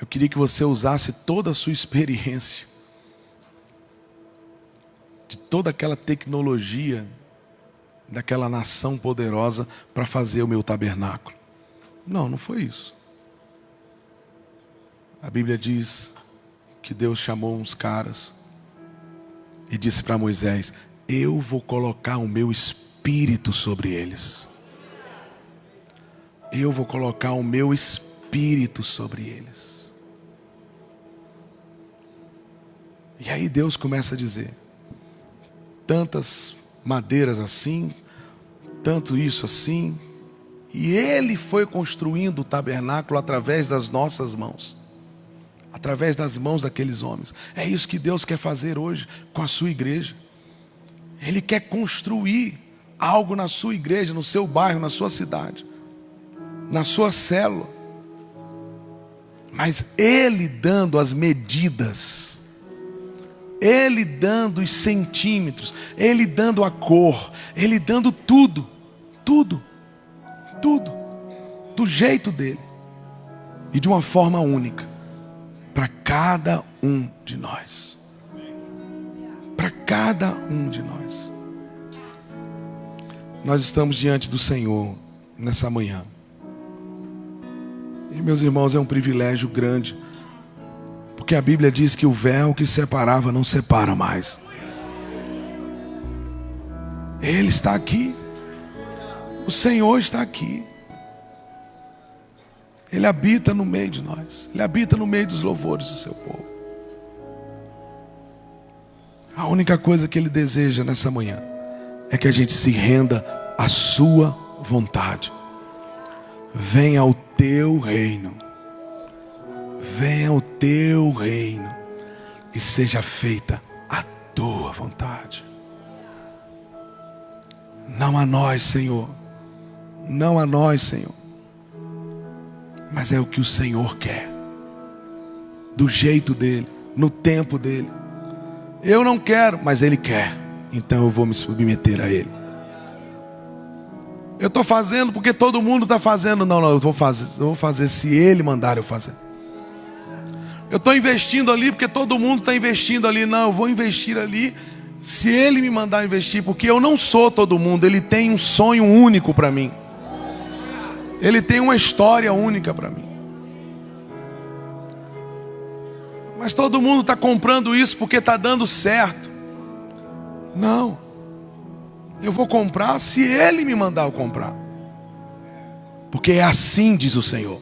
Eu queria que você usasse toda a sua experiência, de toda aquela tecnologia, daquela nação poderosa, para fazer o meu tabernáculo. Não, não foi isso. A Bíblia diz que Deus chamou uns caras e disse para Moisés: eu vou colocar o meu espírito sobre eles. Eu vou colocar o meu espírito sobre eles. E aí Deus começa a dizer: tantas madeiras assim, tanto isso assim. E Ele foi construindo o tabernáculo através das nossas mãos, através das mãos daqueles homens. É isso que Deus quer fazer hoje com a sua igreja. Ele quer construir algo na sua igreja, no seu bairro, na sua cidade, na sua célula. Mas Ele dando as medidas, Ele dando os centímetros, Ele dando a cor, Ele dando tudo, tudo, do jeito dele e de uma forma única para cada um de nós. Para cada um de nós. Nós estamos diante do Senhor nessa manhã. E, meus irmãos, é um privilégio grande, porque a Bíblia diz que o véu que separava não separa mais. Ele está aqui. O Senhor está aqui. Ele habita no meio de nós. Ele habita no meio dos louvores do seu povo. A única coisa que Ele deseja nessa manhã é que a gente se renda à sua vontade. Venha o teu reino. Venha o teu reino. E seja feita a tua vontade. Não a nós, Senhor. Não a nós, Senhor. Mas é o que o Senhor quer. Do jeito dele, no tempo dele. Eu não quero, mas Ele quer. Então eu vou me submeter a Ele. Eu estou fazendo porque todo mundo está fazendo. Não, eu vou fazer se Ele mandar eu fazer. Eu estou investindo ali porque todo mundo está investindo ali. Não, eu vou investir ali se Ele me mandar investir. Porque eu não sou todo mundo. Ele tem um sonho único para mim. Ele tem uma história única para mim. Mas todo mundo está comprando isso porque está dando certo. Não. Eu vou comprar se Ele me mandar eu comprar. Porque é assim, diz o Senhor.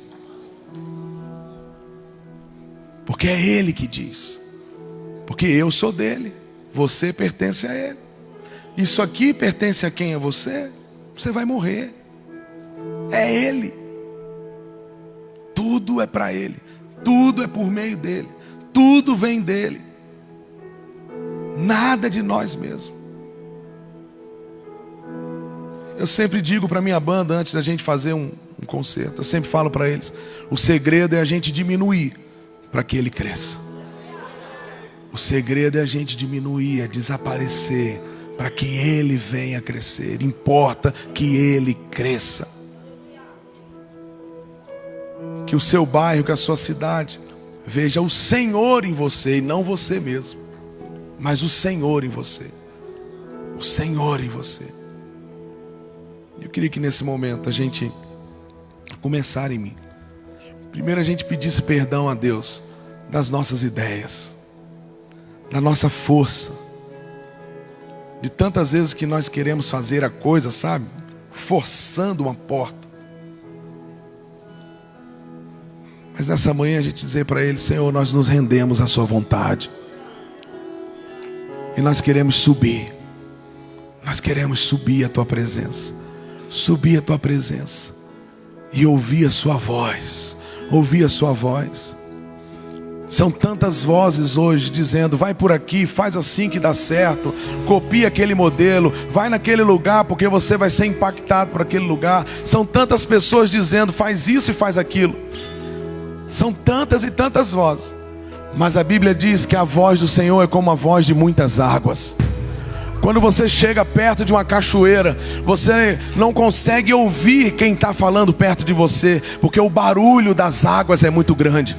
Porque é Ele que diz. Porque eu sou dele. Você pertence a Ele. Isso aqui pertence a quem? A você? Você vai morrer. É Ele. Tudo é para Ele. Tudo é por meio dEle. Tudo vem dEle. Nada de nós mesmos. Eu sempre digo para minha banda, antes da gente fazer um concerto, eu sempre falo para eles: o segredo é a gente diminuir para que Ele cresça. O segredo é a gente diminuir, é desaparecer para que Ele venha crescer. Importa que Ele cresça. Que o seu bairro, que a sua cidade veja o Senhor em você e não você mesmo, mas o Senhor em você. O Senhor em você. Eu queria que nesse momento a gente começar em mim. Primeiro a gente pedisse perdão a Deus das nossas ideias, da nossa força, de tantas vezes que nós queremos fazer a coisa, sabe? Forçando uma porta. Mas nessa manhã a gente dizer para Ele: Senhor, nós nos rendemos à sua vontade. E nós queremos subir. Nós queremos subir a tua presença. Subir a tua presença. E ouvir a sua voz. Ouvir a sua voz. São tantas vozes hoje dizendo: vai por aqui, faz assim que dá certo, copia aquele modelo, vai naquele lugar porque você vai ser impactado por aquele lugar. São tantas pessoas dizendo: faz isso e faz aquilo. São tantas e tantas vozes. Mas a Bíblia diz que a voz do Senhor é como a voz de muitas águas. Quando você chega perto de uma cachoeira, você não consegue ouvir quem está falando perto de você, porque o barulho das águas é muito grande.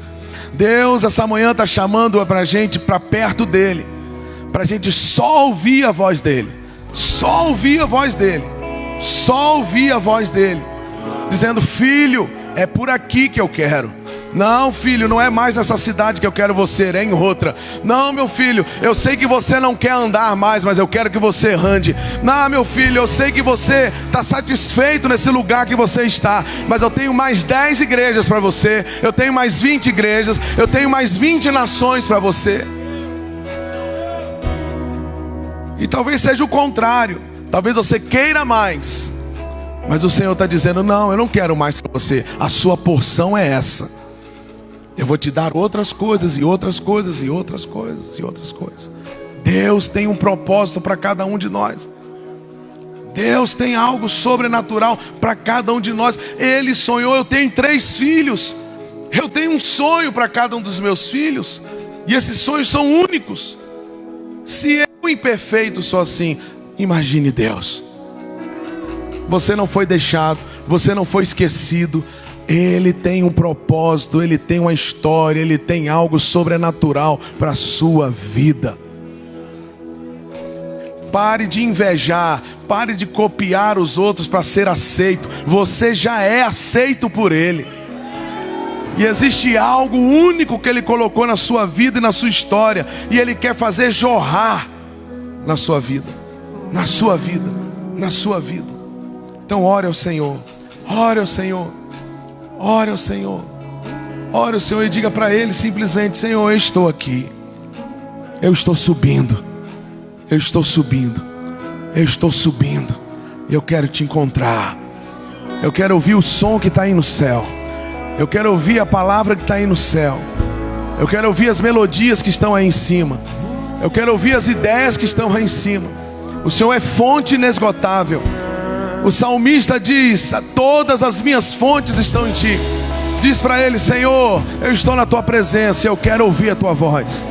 Deus essa manhã está chamando para a gente para perto dele, para a gente só ouvir a voz dele, só ouvir a voz dele, só ouvir a voz dele, dizendo: filho, é por aqui que eu quero. Não, filho, não é mais nessa cidade que eu quero você, é em outra. Não, meu filho, eu sei que você não quer andar mais, mas eu quero que você ande. Não, meu filho, eu sei que você está satisfeito nesse lugar que você está, mas eu tenho mais 10 igrejas para você, eu tenho mais 20 igrejas, eu tenho mais 20 nações para você. E talvez seja o contrário, talvez você queira mais, mas o Senhor está dizendo: não, eu não quero mais para você, a sua porção é essa. Eu vou te dar outras coisas, e outras coisas, e outras coisas, e outras coisas. Deus tem um propósito para cada um de nós. Deus tem algo sobrenatural para cada um de nós. Ele sonhou. Eu tenho 3 filhos. Eu tenho um sonho para cada um dos meus filhos, e esses sonhos são únicos. Se eu, imperfeito, sou assim, imagine Deus. Você não foi deixado, você não foi esquecido. Ele tem um propósito, Ele tem uma história, Ele tem algo sobrenatural para a sua vida. Pare de invejar, pare de copiar os outros para ser aceito. Você já é aceito por Ele. E existe algo único que Ele colocou na sua vida e na sua história, e Ele quer fazer jorrar na sua vida, na sua vida, na sua vida. Então ore ao Senhor, ore ao Senhor. Ore ao Senhor, ore ao Senhor e diga para Ele simplesmente: Senhor, eu estou aqui, eu estou subindo, eu estou subindo, eu estou subindo, eu quero te encontrar, eu quero ouvir o som que está aí no céu, eu quero ouvir a palavra que está aí no céu, eu quero ouvir as melodias que estão aí em cima, eu quero ouvir as ideias que estão aí em cima. O Senhor é fonte inesgotável. O salmista diz: todas as minhas fontes estão em ti. Diz para Ele: Senhor, eu estou na tua presença, eu quero ouvir a tua voz.